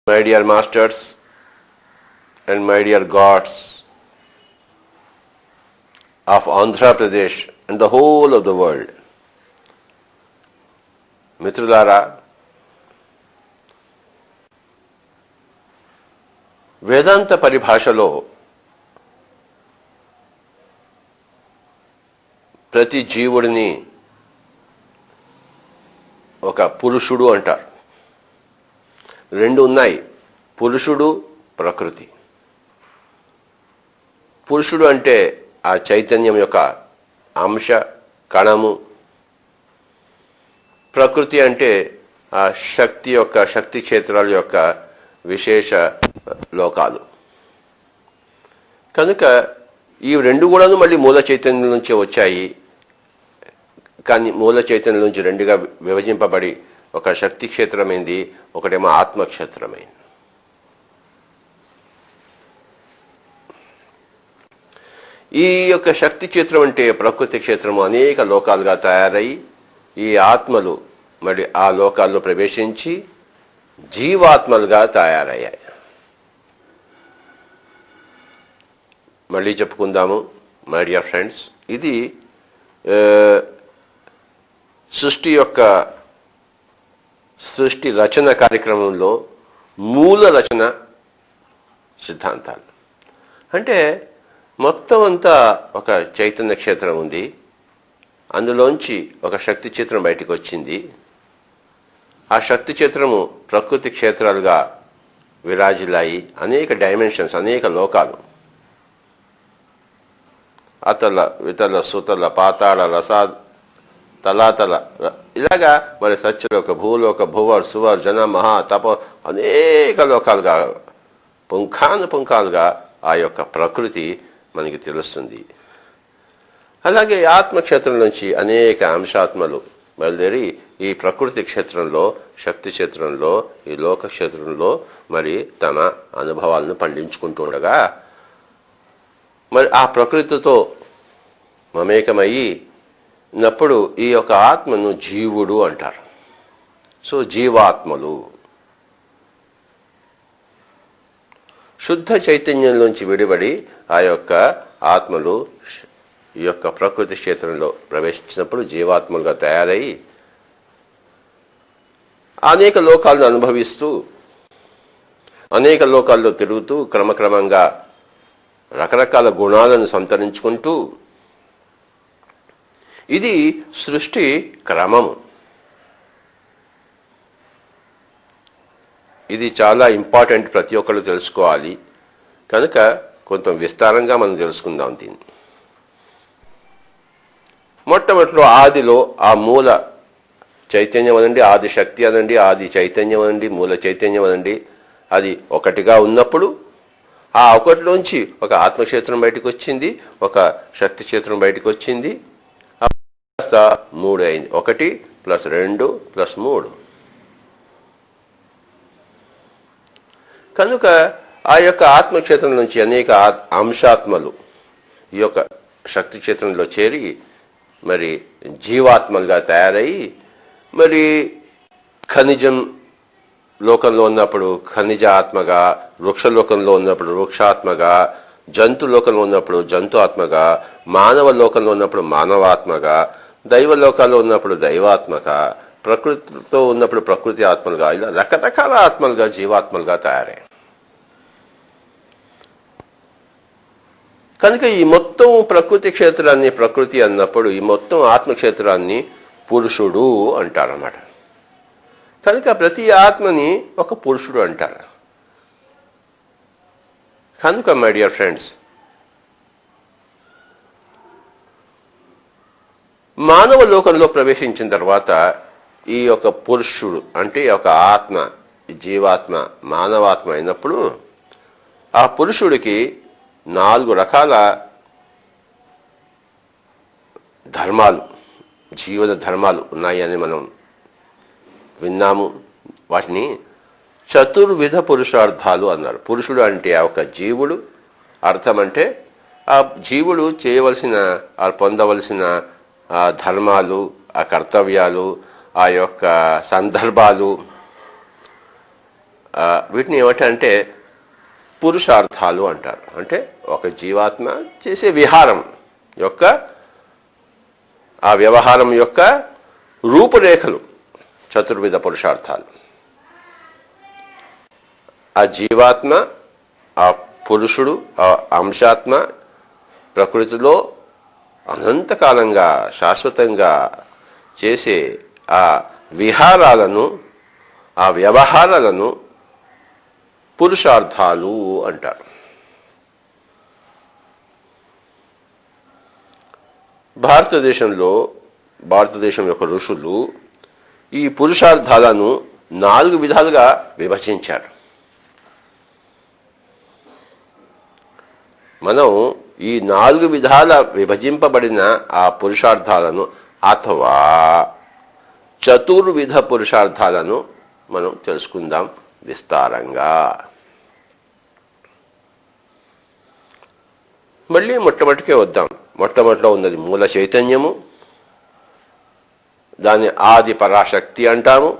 My dear masters and my dear gods of Andhra Pradesh and the whole of the world. మిత్రులారా, వేదాంత పరిభాషలో ప్రతి జీవుడిని ఒక పురుషుడు అంటారు. రెండు ఉన్నాయి, పురుషుడు, ప్రకృతి. పురుషుడు అంటే ఆ చైతన్యం యొక్క అంశ కణము, ప్రకృతి అంటే ఆ శక్తి యొక్క శక్తి క్షేత్రాల యొక్క విశేష లోకాలు. కనుక ఈ రెండు కూడాను మళ్ళీ మూల చైతన్యం నుంచే వచ్చాయి. కానీ మూల చైతన్యం నుంచి రెండుగా విభజింపబడి ఒక శక్తి క్షేత్రమైంది, ఒకటేమో ఆత్మక్షేత్రమైంది. ఈ యొక్క శక్తి క్షేత్రం అంటే ప్రకృతి క్షేత్రము అనేక లోకాలుగా తయారై ఈ ఆత్మలు మరి ఆ లోకాల్లో ప్రవేశించి జీవాత్మలుగా తయారయ్యాయి. మళ్ళీ చెప్పుకుందాము మై డియర్ ఫ్రెండ్స్, ఇది సృష్టి రచన కార్యక్రమంలో మూల రచన సిద్ధాంతాలు. అంటే మొత్తం అంతా ఒక చైతన్య క్షేత్రం ఉంది, అందులోంచి ఒక శక్తి క్షేత్రం బయటకు వచ్చింది. ఆ శక్తి క్షేత్రము ప్రకృతి క్షేత్రాలుగా విరాజిల్లాయి. అనేక డైమెన్షన్స్, అనేక లోకాలు, అతల వితల సుతల పాతాళ రసా తలాతల, ఇలాగా మరి సత్యలోక, భూలోక, భువర్, సువర్, జన, మహా, తప, అనేక లోకాలుగా పుంఖానుపుంఖాలుగా ఆ యొక్క ప్రకృతి మనకి తెలుస్తుంది. అలాగే ఆత్మక్షేత్రం నుంచి అనేక అంశాత్మలు బయలుదేరి ఈ ప్రకృతి క్షేత్రంలో, శక్తి క్షేత్రంలో, ఈ లోక క్షేత్రంలో మరి తమ అనుభవాలను పండించుకుంటుండగా మరి ఆ ప్రకృతితో మమేకమయ్యి ఉన్నప్పుడు ఈ యొక్క ఆత్మను జీవుడు అంటారు. సో జీవాత్మలు శుద్ధ చైతన్యంలోంచి విడిబడి ఆ యొక్క ఆత్మలు ఈ యొక్క ప్రకృతి క్షేత్రంలో ప్రవేశించినప్పుడు జీవాత్మలుగా తయారై అనేక లోకాలను అనుభవిస్తూ అనేక లోకాల్లో తిరుగుతూ క్రమక్రమంగా రకరకాల గుణాలను సంతరించుకుంటూ, ఇది సృష్టి క్రమము. ఇది చాలా ఇంపార్టెంట్, ప్రతి ఒక్కరు తెలుసుకోవాలి. కనుక కొంత విస్తారంగా మనం తెలుసుకుందాం దీన్ని. మొట్టమొదటిలో ఆదిలో ఆ మూల చైతన్యం అనండి, ఆది శక్తి అనండి, ఆది చైతన్యం అనండి, మూల చైతన్యం అనండి, అది ఒకటిగా ఉన్నప్పుడు ఆ ఒకటిలోంచి ఒక ఆత్మక్షేత్రం బయటకు వచ్చింది, ఒక శక్తి క్షేత్రం బయటకు వచ్చింది. కాస్త 3 అయింది. 1 + 2 + 3. కనుక ఆ యొక్క ఆత్మక్షేత్రం నుంచి అనేక అంశాత్మలు ఈ యొక్క శక్తి క్షేత్రంలో చేరి మరి జీవాత్మలుగా తయారయ్యి మరి ఖనిజం లోకంలో ఉన్నప్పుడు ఖనిజ ఆత్మగా, వృక్షలోకంలో ఉన్నప్పుడు వృక్షాత్మగా, జంతు లోకంలో ఉన్నప్పుడు జంతు ఆత్మగా, మానవ లోకంలో ఉన్నప్పుడు మానవాత్మగా, దైవ లోకాల్లో ఉన్నప్పుడు దైవాత్మగా, ప్రకృతితో ఉన్నప్పుడు ప్రకృతి ఆత్మలుగా, ఇలా రకరకాల ఆత్మలుగా జీవాత్మలుగా తయారయ్యాయి. కనుక ఈ మొత్తం ప్రకృతి క్షేత్రాన్ని ప్రకృతి అన్నప్పుడు ఈ మొత్తం ఆత్మక్షేత్రాన్ని పురుషుడు అంటారన్నమాట. కనుక ప్రతి ఆత్మని ఒక పురుషుడు అంటారు. కనుక మై డియర్ ఫ్రెండ్స్, మానవ లోకంలో ప్రవేశించిన తర్వాత ఈ యొక్క పురుషుడు అంటే ఒక ఆత్మ, జీవాత్మ, మానవాత్మ అయినప్పుడు ఆ పురుషుడికి 4 రకాల ధర్మాలు, జీవన ధర్మాలు ఉన్నాయని మనం విన్నాము. వాటిని చతుర్విధ పురుషార్థాలు అన్నారు. పురుషుడు అంటే ఒక జీవుడు, అర్థం అంటే ఆ జీవుడు చేయవలసిన, పొందవలసిన ధర్మాలు, ఆ కర్తవ్యాలు, ఆ యొక్క సందర్భాలు, వీటిని ఏమంటే పురుషార్థాలు అంటారు. అంటే ఒక జీవాత్మ చేసే విహారం యొక్క ఆ వ్యవహారం యొక్క రూపురేఖలు చతుర్విధ పురుషార్థాలు. ఆ జీవాత్మ, ఆ పురుషుడు, ఆ అంశాత్మ ప్రకృతిలో అనంతకాలంగా శాశ్వతంగా చేసే ఆ విహారాలను, ఆ వ్యవహారాలను పురుషార్థాలు అంటారు. భారతదేశం యొక్క ఋషులు ఈ పురుషార్థాలను 4 విధాలుగా విభజించారు. మనం ఈ 4 విధాల విభజింపబడిన ఆ పురుషార్థాలను అథవా చతుర్విధ పురుషార్థాలను మనం తెలుసుకుందాం విస్తారంగా. మళ్ళీ మొట్టమొదటికే వద్దాం. మొట్టమొదటిలో ఉన్నది మూల చైతన్యము, దాన్ని ఆది పరాశక్తి అంటాము.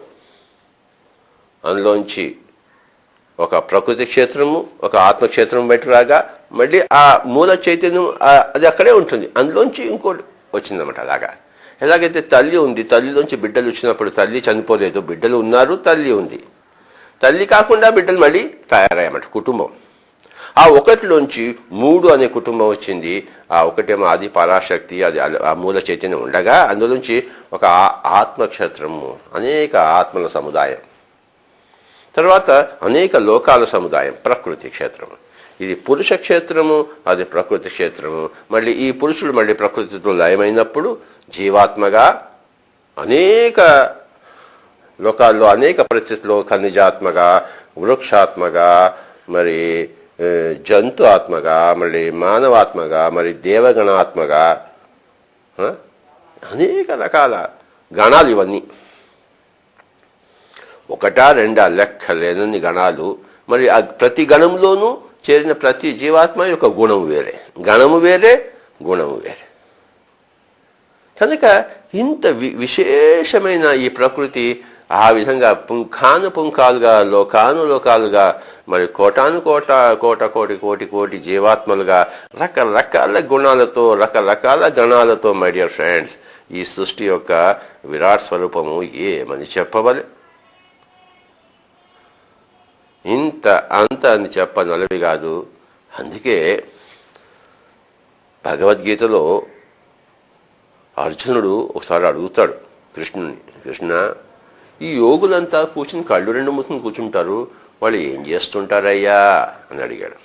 అందులోంచి ఒక ప్రకృతి క్షేత్రము, ఒక ఆత్మక్షేత్రం బయట రాగా మళ్ళీ ఆ మూల చైతన్యం అది అక్కడే ఉంటుంది. అందులోంచి ఇంకోటి వచ్చిందన్నమాట. అలాగా ఎలాగైతే తల్లి ఉంది, తల్లిలోంచి బిడ్డలు వచ్చినప్పుడు తల్లి చనిపోలేదు, బిడ్డలు ఉన్నారు, తల్లి ఉంది. తల్లి కాకుండా బిడ్డలు మళ్ళీ తయారయ్యామట కుటుంబం. ఆ ఒకటిలోంచి 3 అనే కుటుంబం వచ్చింది. ఆ ఒకటేమో ఆది పరాశక్తి, అది ఆ మూల చైతన్యం ఉండగా అందులోంచి ఒక ఆత్మక్షేత్రము, అనేక ఆత్మల సముదాయం, తర్వాత అనేక లోకాల సముదాయం ప్రకృతి క్షేత్రము. ఇది పురుష క్షేత్రము, అది ప్రకృతి క్షేత్రము. మళ్ళీ ఈ పురుషుడు మళ్ళీ ప్రకృతితో లయమైనప్పుడు జీవాత్మగా అనేక లోకాల్లో అనేక పరిస్థితుల్లో ఖనిజాత్మగా, వృక్షాత్మగా, మరి జంతు ఆత్మగా, మళ్ళీ మానవాత్మగా, మరి దేవగణాత్మగా, అనేక రకాల గణాలు. ఇవన్నీ ఒకటా రెండా లెక్కలేనన్ని గణాలు. మరి ప్రతి గణంలోనూ చేరిన ప్రతి జీవాత్మ యొక్క గుణం వేరే, గణము వేరే, గుణము వేరే. కనుక ఇంత విశేషమైన ఈ ప్రకృతి ఆ విధంగా పుంఖానుపుంఖాలుగా, లోకానులోకాలుగా, మరి కోటాను కోటి జీవాత్మలుగా రకరకాల గుణాలతో, రకరకాల గణాలతో, మై డియర్ ఫ్రెండ్స్, ఈ సృష్టి యొక్క విరాట్ స్వరూపము ఏమని చెప్పవలే. ఇంత అంత అని చెప్పనలవి కాదు. అందుకే భగవద్గీతలో అర్జునుడు ఒకసారి అడుగుతాడు కృష్ణుని, కృష్ణ, ఈ యోగులంతా కూర్చుని కళ్ళు 2 మూసుకుని కూర్చుంటారు, వాళ్ళు ఏం చేస్తుంటారయ్యా అని అడిగాడు.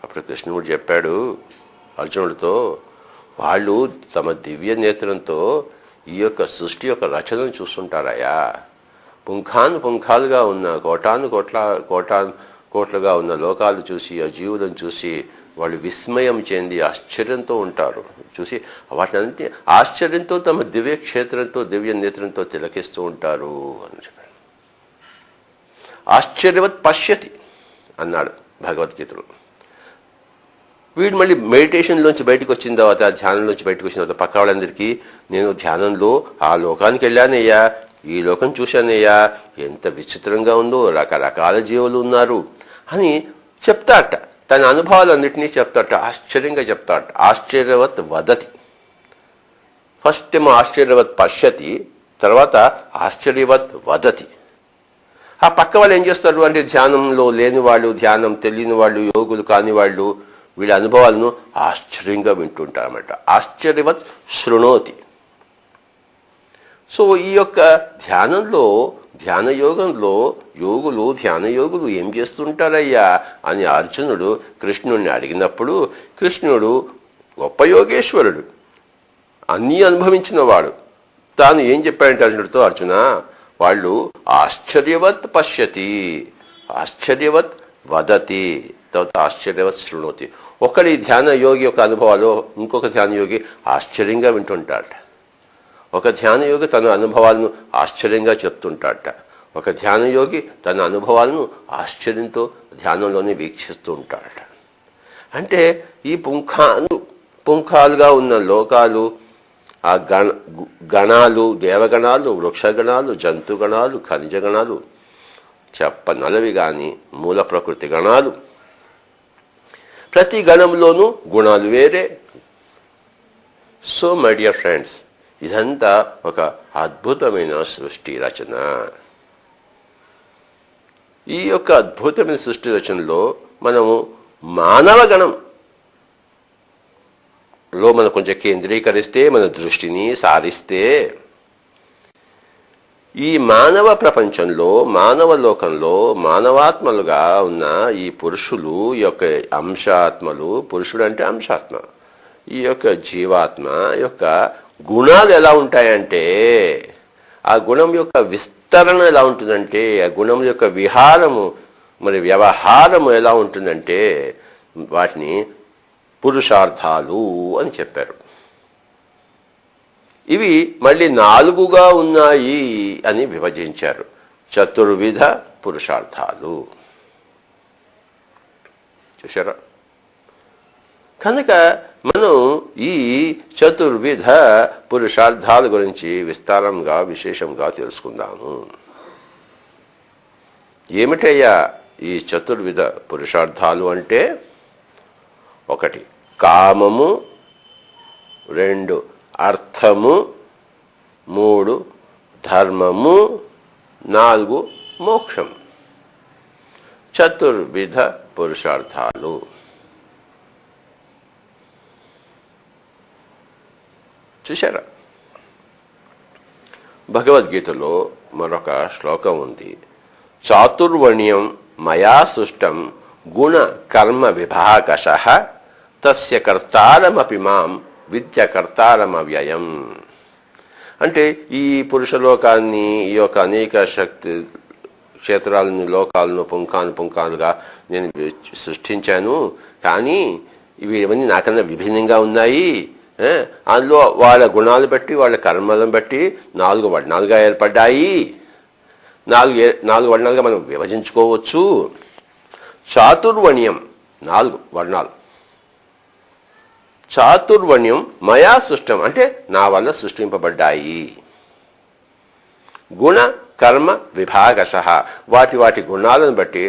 అప్పుడు కృష్ణుడు చెప్పాడు అర్జునుడితో, వాళ్ళు తమ దివ్య నేత్రంతో ఈ యొక్క సృష్టి యొక్క రచనను చూస్తుంటారయ్యా. పుంఖాలుగా ఉన్న కోట్లుగా ఉన్న లోకాలు చూసి, ఆ జీవులను చూసి వాళ్ళు విస్మయం చెంది ఆశ్చర్యంతో ఉంటారు. చూసి వాటిని ఆశ్చర్యంతో తమ దివ్య క్షేత్రంతో, దివ్య నేత్రంతో తిలకిస్తూ ఉంటారు అని చెప్పాడు. ఆశ్చర్యవత్ పశ్యతి అన్నాడు భగవద్గీతలో. వీడు మళ్ళీ మెడిటేషన్లోంచి బయటకు వచ్చిన తర్వాత, ధ్యానంలోంచి బయటకు వచ్చిన తర్వాత పక్క వాళ్ళందరికీ, నేను ధ్యానంలో ఆ లోకానికి వెళ్ళానయ్యా, ఈ లోకం చూశానయ్యా, ఎంత విచిత్రంగా ఉందో, రకరకాల జీవులు ఉన్నారు అని చెప్తాట. తన అనుభవాలన్నింటినీ చెప్తాట, ఆశ్చర్యంగా చెప్తాట. ఆశ్చర్యవత్ వదతి. ఫస్ట్ ఏమో ఆశ్చర్యవత్ పశ్యతి, తర్వాత ఆశ్చర్యవత్ వదతి. ఆ పక్క వాళ్ళు ఏం చేస్తారు అంటే, ధ్యానంలో లేని వాళ్ళు, ధ్యానం తెలియని వాళ్ళు, యోగులు కాని వాళ్ళు వీళ్ళ అనుభవాలను ఆశ్చర్యంగా వింటుంటారన్నమాట. ఆశ్చర్యవత్ శృణోతి. సో ఈ యొక్క ధ్యానయోగంలో ధ్యానయోగులు ఏం చేస్తుంటారయ్యా అని అర్జునుడు కృష్ణుడిని అడిగినప్పుడు, కృష్ణుడు గొప్ప యోగేశ్వరుడు, అన్నీ అనుభవించిన వాడు, తాను ఏం చెప్పాడంటే అర్జునుడితో, అర్జున, వాళ్ళు ఆశ్చర్యవత్ పశ్యతి, ఆశ్చర్యవత్ వదతి, తర్వాత ఆశ్చర్యవత్ శృణోతి. ఒకడి ధ్యాన యోగి యొక్క అనుభవాలు ఇంకొక ధ్యాన యోగి ఆశ్చర్యంగా వింటుంటాడట. ఒక ధ్యానయోగి తన అనుభవాలను ఆశ్చర్యంగా చెప్తుంటాడట. ఒక ధ్యానయోగి తన అనుభవాలను ఆశ్చర్యంతో ధ్యానంలోనే వీక్షిస్తూ ఉంటాడట. అంటే ఈ పుంఖాలుగా ఉన్న లోకాలు, ఆ గణాలు, దేవగణాలు, వృక్షగణాలు, జంతుగణాలు, ఖనిజగణాలు, చెప్పనలవి గాని మూల ప్రకృతి గణాలు. ప్రతి గణంలోనూ గుణాలు వేరే. సో మై డియర్ ఫ్రెండ్స్, ఇదంతా ఒక అద్భుతమైన సృష్టి రచన. ఈ యొక్క అద్భుతమైన సృష్టి రచనలో మనము మానవ గణంలో మనం కొంచెం కేంద్రీకరిస్తే, మన దృష్టిని సారిస్తే, ఈ మానవ ప్రపంచంలో, మానవ లోకంలో మానవాత్మలుగా ఉన్న ఈ పురుషులు యొక్క అంశాత్మలు, పురుషుడు అంటే అంశాత్మ, ఈ యొక్క జీవాత్మ యొక్క గుణాలు ఎలా ఉంటాయంటే, ఆ గుణం యొక్క విస్తరణ ఎలా ఉంటుందంటే, ఆ గుణం యొక్క విహారము మరి వ్యవహారము ఎలా ఉంటుందంటే, వాటిని పురుషార్థాలు అని చెప్పారు. ఇవి మళ్ళీ 4గా ఉన్నాయి అని విభజించారు. చతుర్విధ పురుషార్థాలు. చూశారా? కనుక మనం ఈ చతుర్విధ పురుషార్థాల గురించి విస్తారంగా విశేషంగా తెలుసుకుందాము. ఏమిటయ్యా ఈ చతుర్విధ పురుషార్థాలు అంటే? 1 కామము, 2 అర్థము, 3 ధర్మము, 4 మోక్షం. చతుర్విధ పురుషార్థాలు. చూశారా? భగవద్గీతలో మరొక శ్లోకం ఉంది. చాతుర్వర్ణ్యం మయా సృష్టం గుణ కర్మ విభాగశః తస్య కర్తారమపి మాం విద్యకర్తారమవ్యయం. అంటే ఈ పురుషలోకాన్ని, ఈ యొక్క అనేక శక్తి క్షేత్రాలను, లోకాలను పుంఖానుగా నేను సృష్టించాను. కానీ ఇవన్నీ నాకన్నా విభిన్నంగా ఉన్నాయి. అందులో వాళ్ళ గుణాలు బట్టి, వాళ్ళ కర్మలను బట్టి 4 వర్ణాలుగా ఏర్పడ్డాయి. 4 వర్ణాలుగా మనం విభజించుకోవచ్చు. చాతుర్వర్ణ్యం 4 వర్ణాలు. చాతుర్వర్ణ్యం మయా సృష్టం అంటే నా వల్ల సృష్టింపబడ్డాయి. గుణ కర్మ విభాగశః వాటి గుణాలను బట్టి,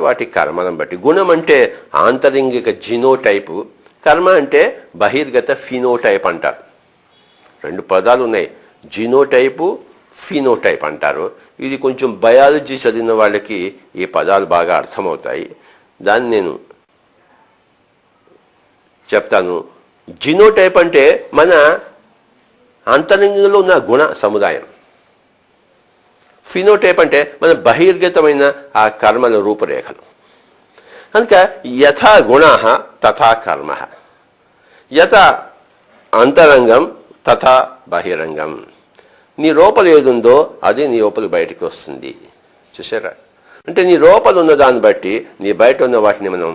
వాటి కర్మలను బట్టి. గుణం అంటే ఆంతరింగిక జీనోటైపు, కర్మ అంటే బహిర్గత ఫినోటైప్ అంటారు. 2 పదాలు ఉన్నాయి, జీనోటైపు, ఫినోటైప్ అంటారు. ఇది కొంచెం బయాలజీ చదివిన వాళ్ళకి ఈ పదాలు బాగా అర్థమవుతాయి. దాన్ని నేను చెప్తాను. జీనోటైప్ అంటే మన అంతరంగంలో ఉన్న గుణ సముదాయం. ఫినోటైప్ అంటే మన బహిర్గతమైన ఆ కర్మల రూపురేఖలు. కనుక యథా గుణ తథా కర్మ, యథా అంతరంగం తథా బహిరంగం. నీ లోపల ఏదుందో అది నీ లోపల బయటికి వస్తుంది. చూసారా? అంటే నీ లోపల ఉన్న దాన్ని బట్టి నీ బయట ఉన్న వాటిని మనం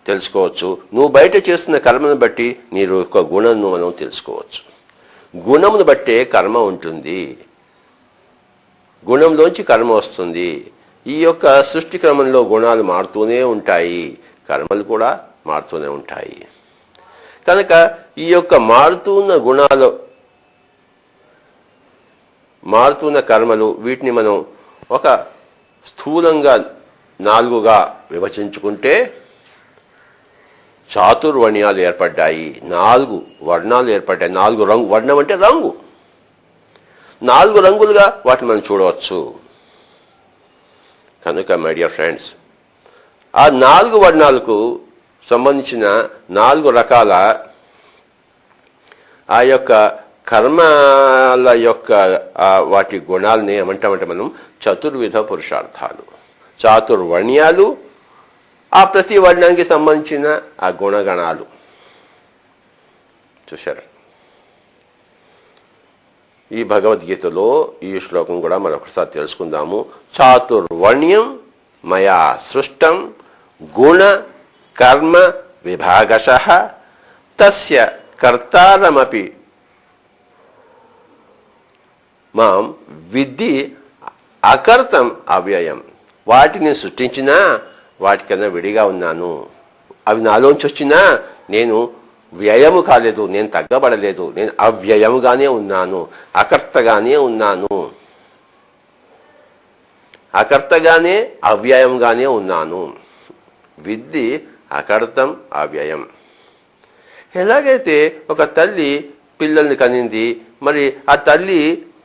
తెలుసుకోవచ్చు. నువ్వు బయట చేస్తున్న కర్మను బట్టి నీ యొక్క గుణంను మనం తెలుసుకోవచ్చు. గుణమును బట్టే కర్మ ఉంటుంది, గుణంలోంచి కర్మ వస్తుంది. ఈ యొక్క సృష్టి క్రమంలో గుణాలు మారుతూనే ఉంటాయి, కర్మలు కూడా మారుతూనే ఉంటాయి. కనుక ఈ యొక్క మారుతున్న గుణాలు, మారుతున్న కర్మలు, వీటిని మనం ఒక స్థూలంగా 4గా విభజించుకుంటే చాతుర్వర్ణ్యాలు ఏర్పడ్డాయి. 4 వర్ణాలు ఏర్పడ్డాయి. 4 రంగు. వర్ణం అంటే రంగు. 4 రంగులుగా వాటిని మనం చూడవచ్చు. కనుక మై డియర్ ఫ్రెండ్స్, ఆ 4 వర్ణాలకు సంబంధించిన 4 రకాల ఆ యొక్క కర్మల యొక్క వాటి గుణాలని ఏమంటామంటే మనం చతుర్విధ పురుషార్థాలు. చాతుర్వర్ణ్యాలు, ఆ ప్రతి వర్ణానికి సంబంధించిన ఆ గుణగణాలు. చూశారు? ఈ భగవద్గీతలో ఈ శ్లోకం కూడా మరొకసారి తెలుసుకుందాము. చాతుర్వర్ణ్యం మయా సృష్టం గుణ కర్మ విభాగశః తస్య కర్తారమపి మాం విద్ధి అకర్తం అవ్యయం. వాటిని సృష్టించినా వాటికన్నా విడిగా ఉన్నాను. అవి నాలోంచి వచ్చినా నేను వ్యయము కాలేదు, నేను తగ్గబడలేదు, నేను అవ్యయముగానే ఉన్నాను, అకర్తగానే ఉన్నాను. అకర్తగానే అవ్యయంగానే ఉన్నాను. విద్ధి అకర్తం అవ్యయం. ఎలాగైతే ఒక తల్లి పిల్లల్ని కనింది, మరి ఆ తల్లి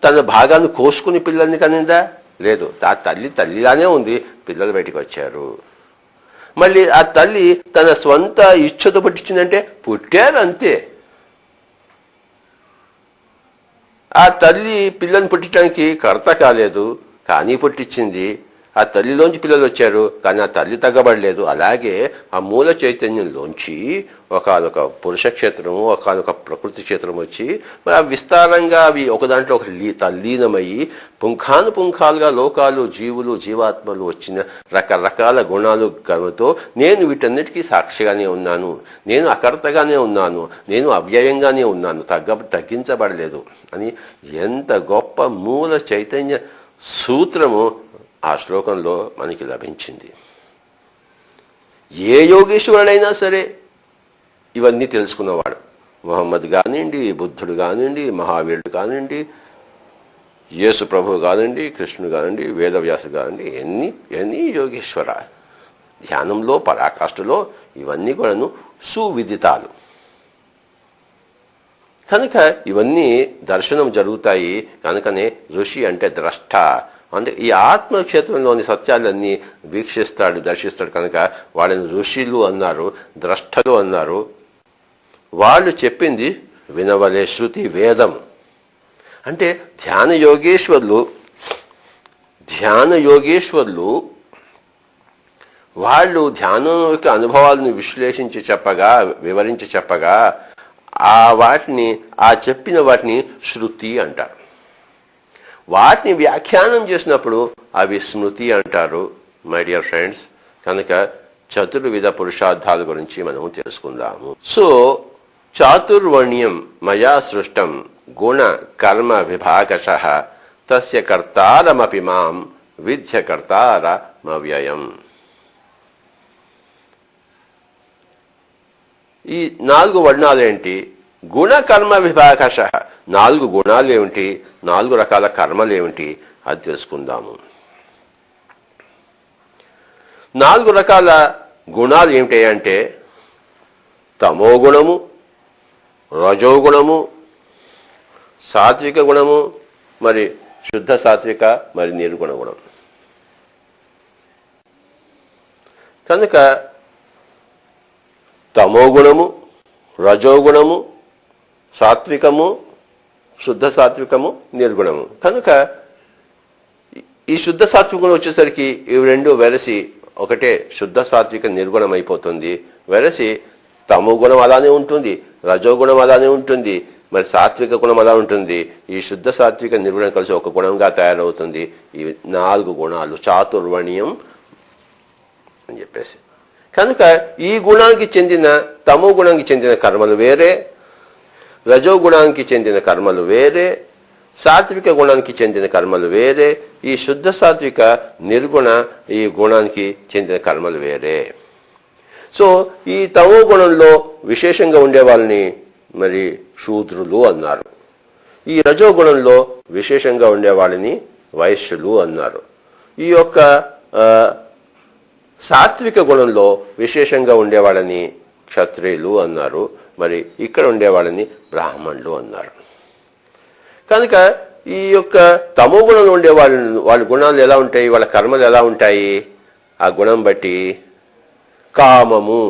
తన భాగాన్ని కోసుకుని పిల్లల్ని కనిందా? లేదు. ఆ తల్లి తల్లిలానే ఉంది, పిల్లలు బయటికి వచ్చారు. మళ్ళీ ఆ తల్లి తన స్వంత ఇచ్ఛతో పుట్టించిందంటే పుట్టారు అంతే. ఆ తల్లి పిల్లల్ని పుట్టించడానికి కర్త కాలేదు, కానీ పుట్టించింది. ఆ తల్లిలోంచి పిల్లలు వచ్చారు, కానీ ఆ తల్లి తగ్గబడలేదు. అలాగే ఆ మూల చైతన్యంలోంచి ఒకనొక పురుష క్షేత్రము, ఒకనొక ప్రకృతి క్షేత్రం వచ్చి మరి ఆ విస్తారంగా అవి ఒక దాంట్లో ఒక తల్లీనమయ్యి పుంఖానుపుంఖాలుగా లోకాలు, జీవులు, జీవాత్మలు వచ్చిన రకరకాల గుణాలు కనుతో నేను వీటన్నిటికీ సాక్షిగానే ఉన్నాను, నేను అకర్తగానే ఉన్నాను, నేను అవ్యయంగానే ఉన్నాను, తగ్గించబడలేదు అని ఎంత గొప్ప మూల చైతన్య సూత్రము ఆ శ్లోకంలో మనకి లభించింది. ఏ యోగేశ్వరుడైనా సరే ఇవన్నీ తెలుసుకున్నవాడు, మొహమ్మద్ కానివ్వండి, బుద్ధుడు కానివ్వండి, మహావీరుడు కానివ్వండి, యేసు ప్రభువు కానివ్వండి, కృష్ణుడు కానివ్వండి, వేదవ్యాసుడు కానివ్వండి, ఎన్ని యోగేశ్వర ధ్యానంలో పరాకాష్ఠలో ఇవన్నీ కూడాను సువిదితాలు. కనుక ఇవన్నీ దర్శనం జరుగుతాయి. కనుకనే ఋషి అంటే ద్రష్ట. అంటే ఈ ఆత్మక్షేత్రంలోని సత్యాలన్నీ వీక్షిస్తాడు, దర్శిస్తాడు. కనుక వాళ్ళని ఋషులు అన్నారు, ద్రష్టలు అన్నారు. వాళ్ళు చెప్పింది వినవలే శృతి వేదం. అంటే ధ్యాన యోగేశ్వరులు వాళ్ళు ధ్యానం యొక్క అనుభవాలను విశ్లేషించి చెప్పగా, వివరించి చెప్పగా ఆ చెప్పిన వాటిని శృతి అంటారు. వాటిని వ్యాఖ్యానం చేసినప్పుడు అవి స్మృతి అంటారు. మై డియర్ ఫ్రెండ్స్, కనుక చతుర్విధ పురుషార్థాల గురించి మనం తెలుసుకుందాము. సో చాతుర్వర్ణ్యం మయా సృష్టం గుణ కర్మ విభాగశః తస్య కర్తారమపి మాం విద్య కర్తారమవ్యయం. ఈ 4 వర్ణాలు ఏంటి? గుణ కర్మ విభాగశః, 4 గుణాలు ఏమిటి, 4 రకాల కర్మలు ఏమిటి, అది తెలుసుకుందాము. 4 రకాల గుణాలు ఏమిటి అంటే తమో గుణము, రజోగుణము, సాత్విక గుణము, మరి శుద్ధ సాత్విక, మరి నిర్గుణ గుణం. కనుక తమో గుణము, రజోగుణము, సాత్వికము, శుద్ధ సాత్వికము, నిర్గుణము. కనుక ఈ శుద్ధ సాత్వికం వచ్చేసరికి ఇవి రెండు వెరసి ఒకటే శుద్ధ సాత్విక నిర్గుణం అయిపోతుంది. వెరసి తమో గుణం అలానే ఉంటుంది, రజోగుణం అలానే ఉంటుంది, మరి సాత్విక గుణం అలా ఉంటుంది. ఈ శుద్ధ సాత్విక నిర్గుణం కలిసి ఒక గుణంగా తయారవుతుంది. ఈ 4 గుణాలు చాతుర్వర్ణ్యం అని చెప్పేసి. కనుక ఈ గుణానికి చెందిన తమో గుణానికి చెందిన కర్మలు వేరే, రజోగుణానికి చెందిన కర్మలు వేరే, సాత్విక గుణానికి చెందిన కర్మలు వేరే, ఈ శుద్ధ సాత్విక నిర్గుణ ఈ గుణానికి చెందిన కర్మలు వేరే. సో ఈ తమో గుణంలో విశేషంగా ఉండే వాళ్ళని మరి శూద్రులు అన్నారు. ఈ రజోగుణంలో విశేషంగా ఉండే వాళ్ళని వైశ్యులు అన్నారు. ఈ యొక్క సాత్విక గుణంలో విశేషంగా ఉండేవాళ్ళని క్షత్రియులు అన్నారు. మరి ఇక్కడ ఉండేవాళ్ళని బ్రాహ్మణులు అన్నారు. కనుక ఈ యొక్క తమో గుణంలో ఉండే వాళ్ళ గుణాలు ఎలా ఉంటాయి, వాళ్ళ కర్మలు ఎలా ఉంటాయి? ఆ గుణం బట్టి కామము,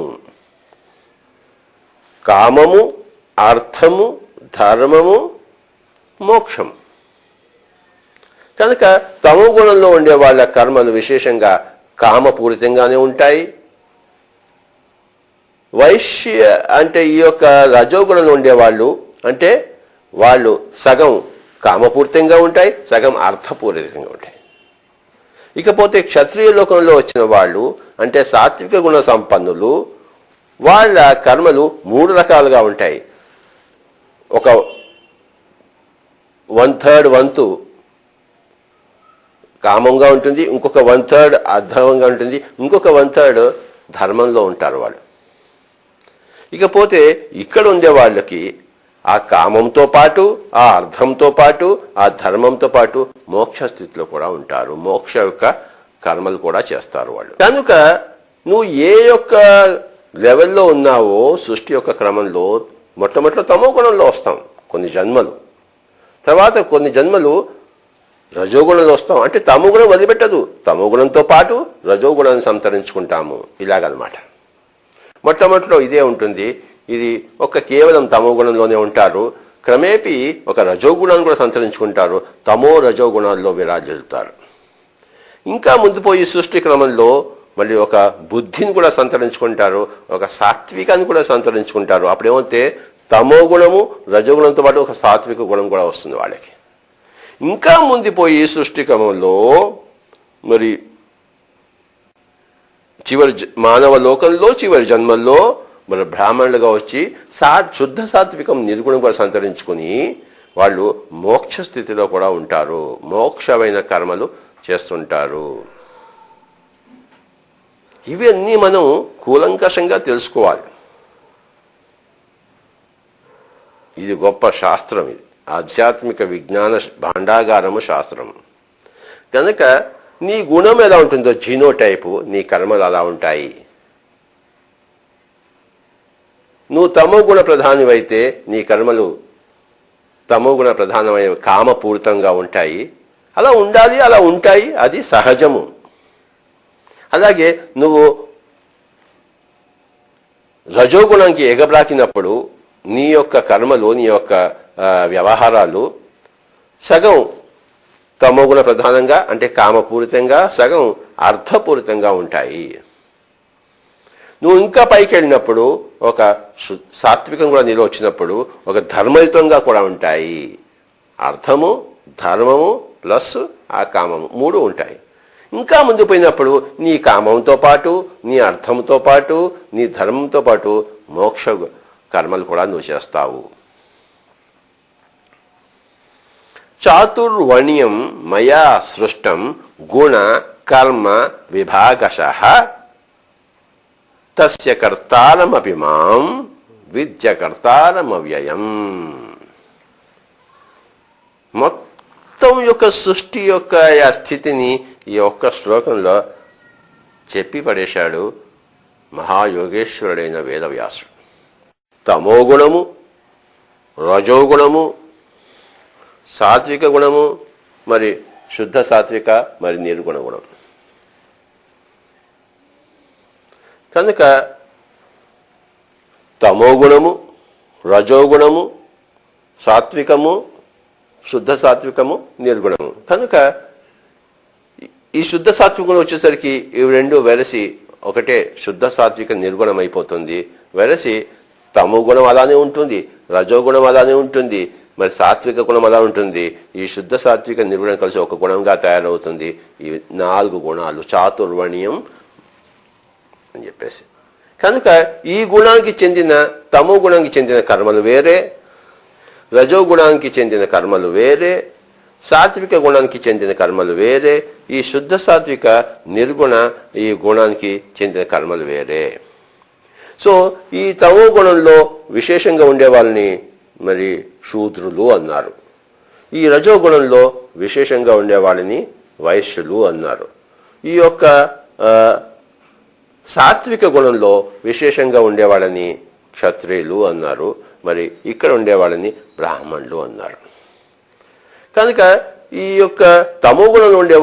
అర్థము, ధర్మము, మోక్షము. కనుక తమో గుణంలో ఉండే వాళ్ళ కర్మలు విశేషంగా కామపూరితంగానే ఉంటాయి. వైశ్య అంటే ఈ యొక్క రజోగుణంలో ఉండేవాళ్ళు అంటే వాళ్ళు సగం కామపూరితంగా ఉంటాయి, సగం అర్థపూరితంగా ఉంటాయి. ఇకపోతే క్షత్రియ లోకంలో వచ్చిన వాళ్ళు అంటే సాత్విక గుణ సంపన్నులు, వాళ్ళ కర్మలు 3 రకాలుగా ఉంటాయి. ఒక 1/3 వంతు కామంగా ఉంటుంది, ఇంకొక 1/3 అధర్మంగా ఉంటుంది, ఇంకొక 1/3 ధర్మంలో ఉంటారు వాళ్ళు. ఇకపోతే ఇక్కడ ఉండే వాళ్ళకి ఆ కామంతో పాటు, ఆ అర్థంతో పాటు, ఆ ధర్మంతో పాటు మోక్ష స్థితిలో కూడా ఉంటారు. మోక్ష యొక్క కర్మలు కూడా చేస్తారు వాళ్ళు. కనుక నువ్వు ఏ యొక్క లెవెల్లో ఉన్నావో సృష్టి యొక్క క్రమంలో మొట్టమొదటిలో తమో గుణంలో వస్తాం కొన్ని జన్మలు, తర్వాత కొన్ని జన్మలు రజోగుణంలో వస్తాం. అంటే తమో గుణం వదిలిపెట్టదు, తమో గుణంతో పాటు రజోగుణాన్ని సంతరించుకుంటాము. ఇలాగనమాట. మొట్టమొదటిలో ఇదే ఉంటుంది. ఇది కేవలం తమో గుణంలోనే ఉంటారు. క్రమేపీ ఒక రజోగుణాన్ని కూడా సంతరించుకుంటారు. తమో రజోగుణాల్లో విరాజిల్లుతారు. ఇంకా ముందు పోయి సృష్టి క్రమంలో మళ్ళీ ఒక బుద్ధిని కూడా సంతరించుకుంటారు, ఒక సాత్వికాన్ని కూడా సంతరించుకుంటారు. అప్పుడేమైతే తమో గుణము రజోగుణంతో పాటు ఒక సాత్విక గుణం కూడా వస్తుంది వాళ్ళకి. ఇంకా ముందుపోయి సృష్టి క్రమంలో మరి చివరి మానవ లోకంలో చివరి జన్మల్లో మరి బ్రాహ్మణులుగా వచ్చి శుద్ధ సాత్వికం నిర్గుణం కూడా సంతరించుకుని వాళ్ళు మోక్ష స్థితిలో కూడా ఉంటారు, మోక్షమైన కర్మలు చేస్తుంటారు. ఇవన్నీ మనం కూలంకషంగా తెలుసుకోవాలి. ఇది గొప్ప శాస్త్రం, ఇది ఆధ్యాత్మిక విజ్ఞాన భాండాగారము శాస్త్రము. కనుక నీ గుణం ఎలా ఉంటుందో జీనోటైపు, నీ కర్మలు అలా ఉంటాయి. నువ్వు తమో గుణ ప్రధానమైతే నీ కర్మలు తమో గుణ ప్రధానమైన కామపూరితంగా ఉంటాయి. అలా ఉండాలి, అలా ఉంటాయి, అది సహజము. అలాగే నువ్వు రజోగుణానికి ఎగబ్రాకినప్పుడు నీ యొక్క కర్మలు, నీ యొక్క వ్యవహారాలు సగం తమోగుణ ప్రధానంగా అంటే కామపూరితంగా, సగం అర్థపూరితంగా ఉంటాయి. నువ్వు ఇంకా పైకి వెళ్ళినప్పుడు ఒక సాత్వికం కూడా నీలో వచ్చినప్పుడు ఒక ధర్మయుతంగా కూడా ఉంటాయి. అర్థము, ధర్మము ప్లస్ ఆ కామము మూడు ఉంటాయి. ఇంకా ముందు పోయినప్పుడు నీ కామంతో పాటు, నీ అర్థంతో పాటు, నీ ధర్మంతో పాటు మోక్ష కర్మలు కూడా నువ్వు చేస్తావు. చాతుర్వర్ణ్యం మయా సృష్టం గుణ కర్మ విభాగశః తస్య కర్తారమపి మాం విద్య కర్తారమవ్యయం. మొత్తం యొక్క సృష్టి యొక్క స్థితిని ఈ ఒక్క శ్లోకంలో చెప్పి పడేశాడు మహాయోగేశ్వరుడైన వేదవ్యాసుడు. తమోగుణము, రజోగుణము, సాత్విక గుణము, మరి శుద్ధ సాత్విక, మరి నిర్గుణ గుణం. కనుక తమోగుణము, రజోగుణము, సాత్వికము, శుద్ధ సాత్వికము, నిర్గుణము. కనుక ఈ శుద్ధ సాత్వికం వచ్చేసరికి ఇవి రెండు వెరసి ఒకటే శుద్ధ సాత్విక నిర్గుణం అయిపోతుంది. వెరసి తమో గుణం అలానే ఉంటుంది, రజోగుణం అలానే ఉంటుంది, మరి సాత్విక గుణం అలా ఉంటుంది. ఈ శుద్ధ సాత్విక నిర్గుణం కలిసి ఒక గుణంగా తయారవుతుంది. ఈ 4 గుణాలు చాతుర్వర్ణ్యం అని చెప్పేసి. కనుక ఈ గుణానికి చెందిన తమో గుణానికి చెందిన కర్మలు వేరే, రజోగుణానికి చెందిన కర్మలు వేరే, సాత్విక గుణానికి చెందిన కర్మలు వేరే, ఈ శుద్ధ సాత్విక నిర్గుణ ఈ గుణానికి చెందిన కర్మలు వేరే. సో ఈ తమో గుణంలో విశేషంగా ఉండే వాళ్ళని మరి శూద్రులు అన్నారు. ఈ రజోగుణంలో విశేషంగా ఉండే వాళ్ళని వైశ్యులు అన్నారు. ఈ యొక్క సాత్విక గుణంలో విశేషంగా ఉండేవాళ్ళని క్షత్రియులు అన్నారు. మరి ఇక్కడ ఉండేవాళ్ళని బ్రాహ్మణులు అన్నారు. కనుక ఈ యొక్క తమో గుణంలో ఉండే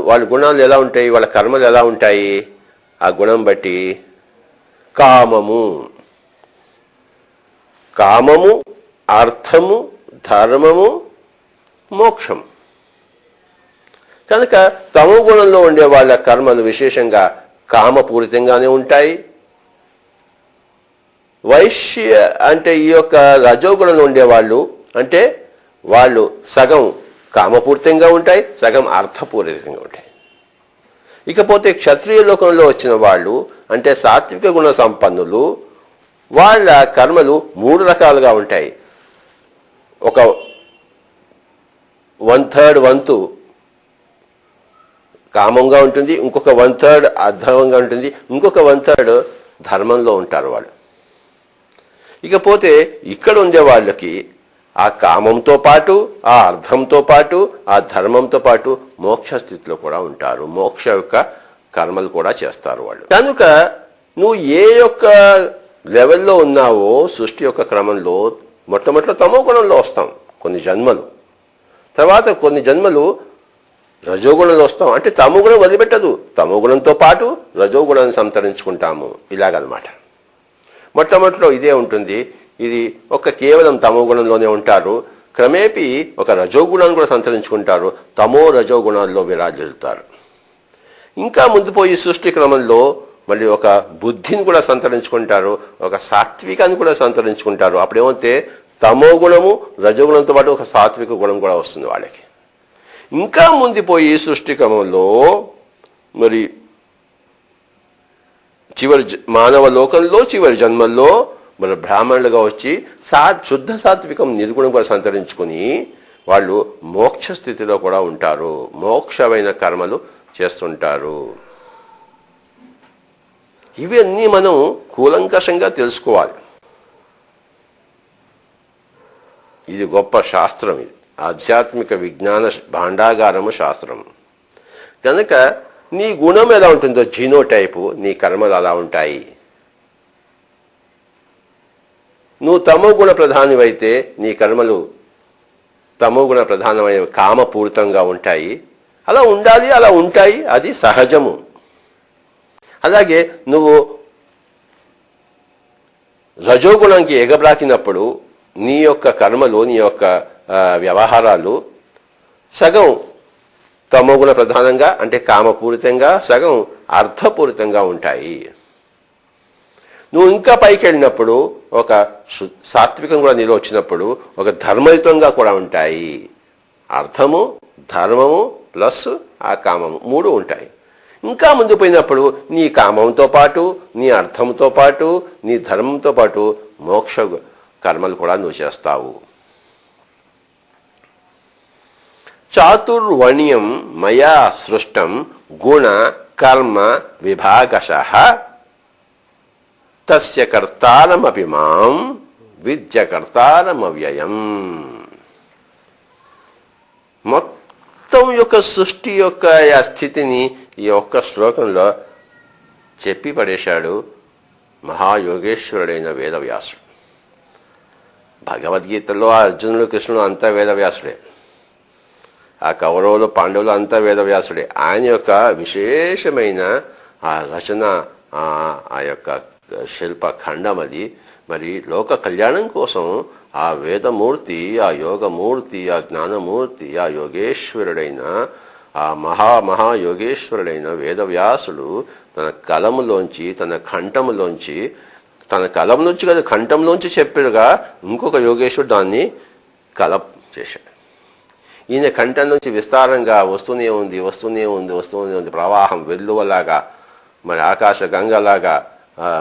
వాళ్ళ గుణాలు ఎలా ఉంటాయి, వాళ్ళ కర్మలు ఎలా ఉంటాయి, ఆ గుణం బట్టి కామము, అర్థము, ధర్మము, మోక్షం. కనుక తమో గుణంలో ఉండే వాళ్ళ కర్మలు విశేషంగా కామపూరితంగానే ఉంటాయి. వైశ్య అంటే ఈ యొక్క రజోగుణంలో ఉండేవాళ్ళు అంటే వాళ్ళు సగం కామపూరితంగా ఉంటాయి, సగం అర్థపూరితంగా ఉంటాయి. ఇకపోతే క్షత్రియ లోకంలో వచ్చిన వాళ్ళు అంటే సాత్విక గుణ సంపన్నులు, వాళ్ళ కర్మలు 3 రకాలుగా ఉంటాయి. ఒక 1/3 వంతు కామంగా ఉంటుంది, ఇంకొక 1/3 అధర్మంగా ఉంటుంది, ఇంకొక 1/3 ధర్మంలో ఉంటారు వాళ్ళు. ఇకపోతే ఇక్కడ ఉండే వాళ్ళకి ఆ కామంతో పాటు, ఆ అర్థంతో పాటు, ఆ ధర్మంతో పాటు మోక్ష స్థితిలో కూడా ఉంటారు. మోక్ష యొక్క కర్మలు కూడా చేస్తారు వాళ్ళు. కనుక నువ్వు ఏ యొక్క లెవెల్లో ఉన్నావో సృష్టి యొక్క క్రమంలో మొట్టమొదట తమో గుణంలో వస్తాం కొన్ని జన్మలు, తర్వాత కొన్ని జన్మలు రజోగుణంలో వస్తాం. అంటే తమో గుణం వదిలిపెట్టదు, తమో గుణంతో పాటు రజోగుణాన్ని సంతరించుకుంటాము. ఇలాగనమాట. మొట్టమొదటిలో ఇదే ఉంటుంది. ఇది కేవలం తమో గుణంలోనే ఉంటారు. క్రమేపీ ఒక రజోగుణాన్ని కూడా సంతరించుకుంటారు. తమో రజోగుణాల్లో విరాజిల్లుతారు. ఇంకా ముందు పోయి సృష్టి క్రమంలో మళ్ళీ ఒక బుద్ధిని కూడా సంతరించుకుంటారు, ఒక సాత్వికాన్ని కూడా సంతరించుకుంటారు. అప్పుడేమైతే తమో గుణము రజోగుణంతో పాటు ఒక సాత్విక గుణం కూడా వస్తుంది వాళ్ళకి. ఇంకా ముందుపోయి సృష్టి క్రమంలో మరి చివరి మానవ లోకంలో చివరి జన్మల్లో మన బ్రాహ్మణులుగా వచ్చి శుద్ధ సాత్వికం నిర్గుణం కూడా సంతరించుకుని వాళ్ళు మోక్ష స్థితిలో కూడా ఉంటారు. మోక్షమైన కర్మలు చేస్తుంటారు. ఇవన్నీ మనం కూలంకషంగా తెలుసుకోవాలి. ఇది గొప్ప శాస్త్రం. ఇది ఆధ్యాత్మిక విజ్ఞాన భాండాగారము శాస్త్రం. కనుక నీ గుణం ఎలా ఉంటుందో జీనోటైపు, నీ కర్మలు అలా ఉంటాయి. నువ్వు తమో గుణ ప్రధానివైతే నీ కర్మలు తమో గుణ ప్రధానమైన కామపూరితంగా ఉంటాయి. అలా ఉండాలి, అలా ఉంటాయి, అది సహజము. అలాగే నువ్వు రజోగుణంకి ఎగబ్రాకినప్పుడు నీ యొక్క కర్మలు, నీ యొక్క వ్యవహారాలు సగం తమోగుణ ప్రధానంగా అంటే కామపూరితంగా, సగం అర్థపూరితంగా ఉంటాయి. నువ్వు ఇంకా పైకి వెళ్ళినప్పుడు ఒక సాత్వికం కూడా నీలో వచ్చినప్పుడు ఒక ధర్మయుతంగా కూడా ఉంటాయి. అర్థము, ధర్మము ప్లస్ ఆ కామము మూడు ఉంటాయి. ఇంకా ముందు పోయినప్పుడు నీ కామంతో పాటు, నీ అర్థంతో పాటు, నీ ధర్మంతో పాటు మోక్ష కర్మలు కూడా నువ్వు చేస్తావు. చాతుర్వర్ణ్యం మయా సృష్టం గుణ కర్మ విభాగశః తస్య కర్తారమపి మాం విద్య కర్తారమవ్యయం. మొత్తం యొక్క సృష్టి యొక్క ఆ స్థితిని ఈ ఒక్క శ్లోకంలో చెప్పి పడేశాడు మహాయోగేశ్వరుడైన వేదవ్యాసుడు. భగవద్గీతలో అర్జునుడు, కృష్ణుడు అంతా వేదవ్యాసుడే. ఆ కౌరవులు, పాండవులు అంతా వేదవ్యాసుడే. ఆయన యొక్క విశేషమైన ఆ రచన, ఆ యొక్క శిల్పఖండం అది మరి లోక కళ్యాణం కోసం ఆ వేదమూర్తి, ఆ యోగమూర్తి, ఆ జ్ఞానమూర్తి, ఆ యోగేశ్వరుడైన ఆ మహాయోగేశ్వరుడైన వేదవ్యాసుడు తన కలములోంచి, తన కంఠములోంచి, తన కలం నుంచి కదా కంఠంలోంచి చెప్పాడుగా ఇంకొక యోగేశ్వరుడు దాన్ని కలప్ చేశాడు. ఈయన కంఠం నుంచి విస్తారంగా వస్తూనే ఉంది ప్రవాహం వెల్లువలాగా, మరి ఆకాశ గంగలాగా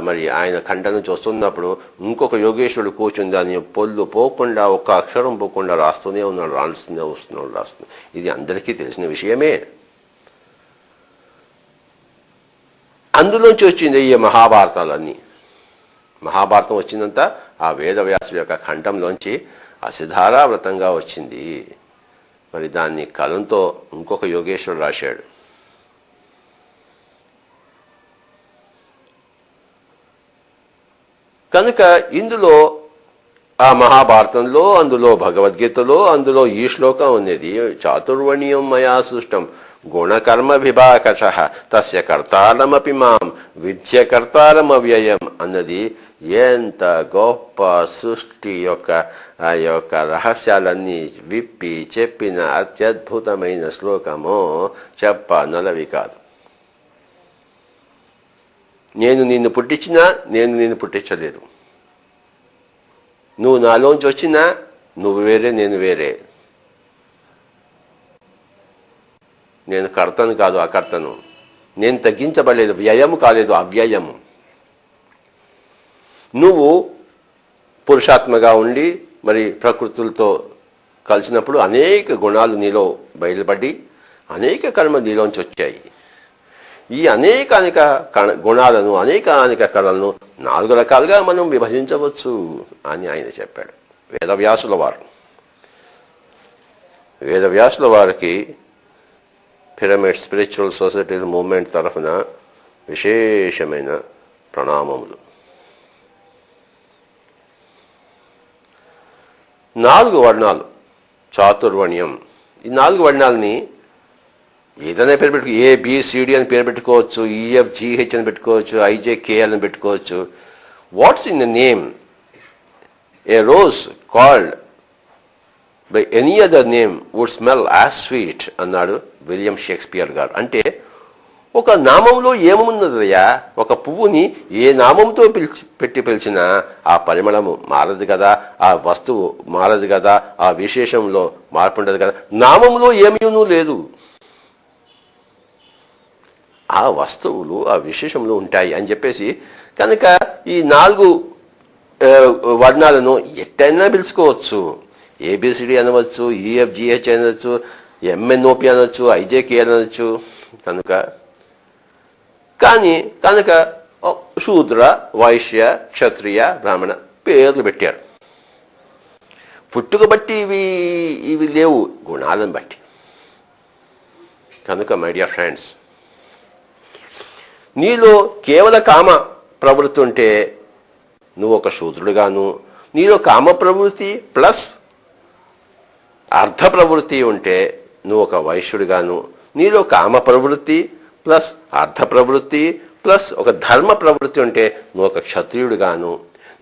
మరి ఆయన కంఠం నుంచి వస్తున్నప్పుడు ఇంకొక యోగేశ్వరుడు కూర్చుని దాన్ని పొల్లు పోకుండా, ఒక్క అక్షరం పోకుండా రాస్తూనే రాస్తున్నాడు. ఇది అందరికీ తెలిసిన విషయమే. అందులోంచి వచ్చింది ఈ మహాభారతాలన్నీ. మహాభారతం వచ్చిందంతా ఆ వేదవ్యాసుడి యొక్క కంఠంలోంచి అసిధారావ్రతంగా వచ్చింది. మరి దాన్ని కలంతో ఇంకొక యోగేశ్వరుడు రాశాడు. కనుక ఇందులో ఆ మహాభారతంలో, అందులో భగవద్గీతలో, అందులో ఈ శ్లోకం ఉన్నది చాతుర్వర్ణ్యం మయా సృష్టం గుణకర్మ విభాగశః తస్య కర్తారమపి మాం విద్య కర్తారమవ్యయం అన్నది ఎంత గొప్ప సృష్టి యొక్క ఆ యొక్క రహస్యాలన్నీ విప్పి చెప్పిన అత్యద్భుతమైన శ్లోకమో చెప్పనలవి కాదు. నేను నిన్ను పుట్టించినా నేను నిన్ను పుట్టించలేదు. నువ్వు నాలోంచి వచ్చినా నువ్వు వేరే, నేను వేరే. నేను కర్తను కాదు, అకర్తను. నేను తగ్గించబడలేదు, వ్యయము కాలేదు, అవ్యయము. నువ్వు పురుషాత్మగా ఉండి మరి ప్రకృతులతో కలిసినప్పుడు అనేక గుణాలు నీలో బయలుపడి అనేక కర్మ నీలోంచి వచ్చాయి. ఈ అనేక గుణాలను, అనేక కళలను 4 రకాలుగా మనం విభజించవచ్చు అని ఆయన చెప్పాడు, వేదవ్యాసుల వారు. వేదవ్యాసుల వారికి పిరమిడ్ స్పిరిచువల్ సొసైటీ మూవ్మెంట్ తరఫున విశేషమైన ప్రణామములు. 4 వర్ణాలు చాతుర్వర్ణ్యం. ఈ 4 వర్ణాలని ఏదైనా పేరు పెట్టుకో, ABCD అని పేరు పెట్టుకోవచ్చు, EFGH అని పెట్టుకోవచ్చు, IJKL అని పెట్టుకోవచ్చు. What's in the name? A rose called by any other name would smell as sweet అన్నాడు విలియం షేక్స్పియర్ గారు. అంటే ఒక నామంలో ఏమున్నదయ్యా? ఒక పువ్వుని ఏ నామంతో పిలిచినా ఆ పరిమళము మారదు కదా, ఆ వస్తువు మారదు కదా, ఆ విశేషంలో మార్పు ఉండదు కదా. నామంలో ఏమీనూ లేదు, ఆ వస్తువులు ఆ విశేషంలో ఉంటాయి అని చెప్పేసి కనుక ఈ 4 వర్ణాలను ఎట్టైనా పిలుచుకోవచ్చు. ABCD అనవచ్చు, EFGH అనవచ్చు, MNOP అనవచ్చు, IJKL అనవచ్చు. కనుక శూద్ర, వైశ్య, క్షత్రియ, బ్రాహ్మణ పేర్లు పెట్టారు. పుట్టుక బట్టి ఇవి లేవు, గుణాలను బట్టి. కనుక మై డియర్ ఫ్రెండ్స్, నీలో కేవల కామ ప్రవృత్తి ఉంటే నువ్వు ఒక శూద్రుడుగాను, నీలో కామ ప్రవృత్తి ప్లస్ అర్ధ ప్రవృత్తి ఉంటే నువ్వు ఒక వైశ్యుడిగాను, నీలో కామ ప్రవృత్తి ప్లస్ అర్ధ ప్రవృత్తి ప్లస్ ఒక ధర్మ ప్రవృత్తి ఉంటే నువ్వు ఒక క్షత్రియుడిగాను,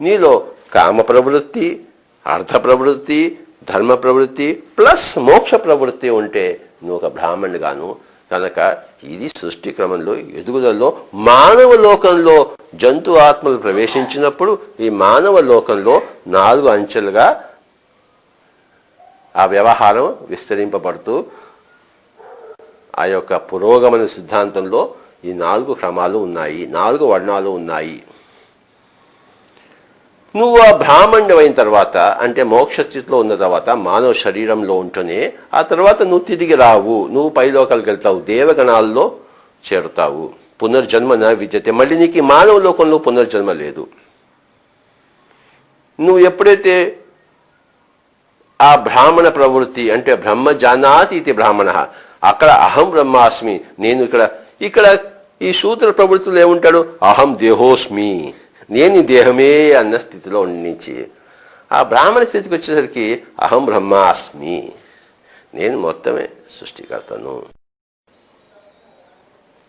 నీలో కామ ప్రవృత్తి, అర్ధ ప్రవృత్తి, ధర్మ ప్రవృత్తి ప్లస్ మోక్ష ప్రవృత్తి ఉంటే నువ్వు ఒక బ్రాహ్మణుడిగాను. కనుక ఇది సృష్టి క్రమంలో ఎదుగుదలలో మానవ లోకంలో జంతు ఆత్మలు ప్రవేశించినప్పుడు ఈ మానవ లోకంలో 4 అంచెలుగా ఆ వ్యవహారం విస్తరింపబడుతూ ఆ యొక్క పురోగమన సిద్ధాంతంలో ఈ 4 క్రమాలు ఉన్నాయి, 4 వర్ణాలు ఉన్నాయి. నువ్వు ఆ బ్రాహ్మణుడు అయిన తర్వాత, అంటే మోక్ష స్థితిలో ఉన్న తర్వాత మానవ శరీరంలో ఉంటూనే ఆ తర్వాత నువ్వు తిరిగి రావు, నువ్వు పైలోకాలకు వెళ్తావు, దేవగణాల్లో చేరుతావు. పునర్జన్మ నా విద్యతే. మళ్ళీ నీకు ఈ మానవ లోకంలో పునర్జన్మ లేదు. నువ్వు ఎప్పుడైతే ఆ బ్రాహ్మణ ప్రవృత్తి అంటే బ్రహ్మ జానాతి ఇది బ్రాహ్మణ, అక్కడ అహం బ్రహ్మాస్మి, నేను ఇక్కడ ఈ శూద్ర ప్రవృత్తులు ఏముంటాడు? అహం దేహోస్మి, నేను దేహమే అన్న స్థితిలో నుంచి ఆ బ్రాహ్మణ స్థితికి వచ్చేసరికి అహం బ్రహ్మాస్మి, నేను మొత్తమే సృష్టికర్తను.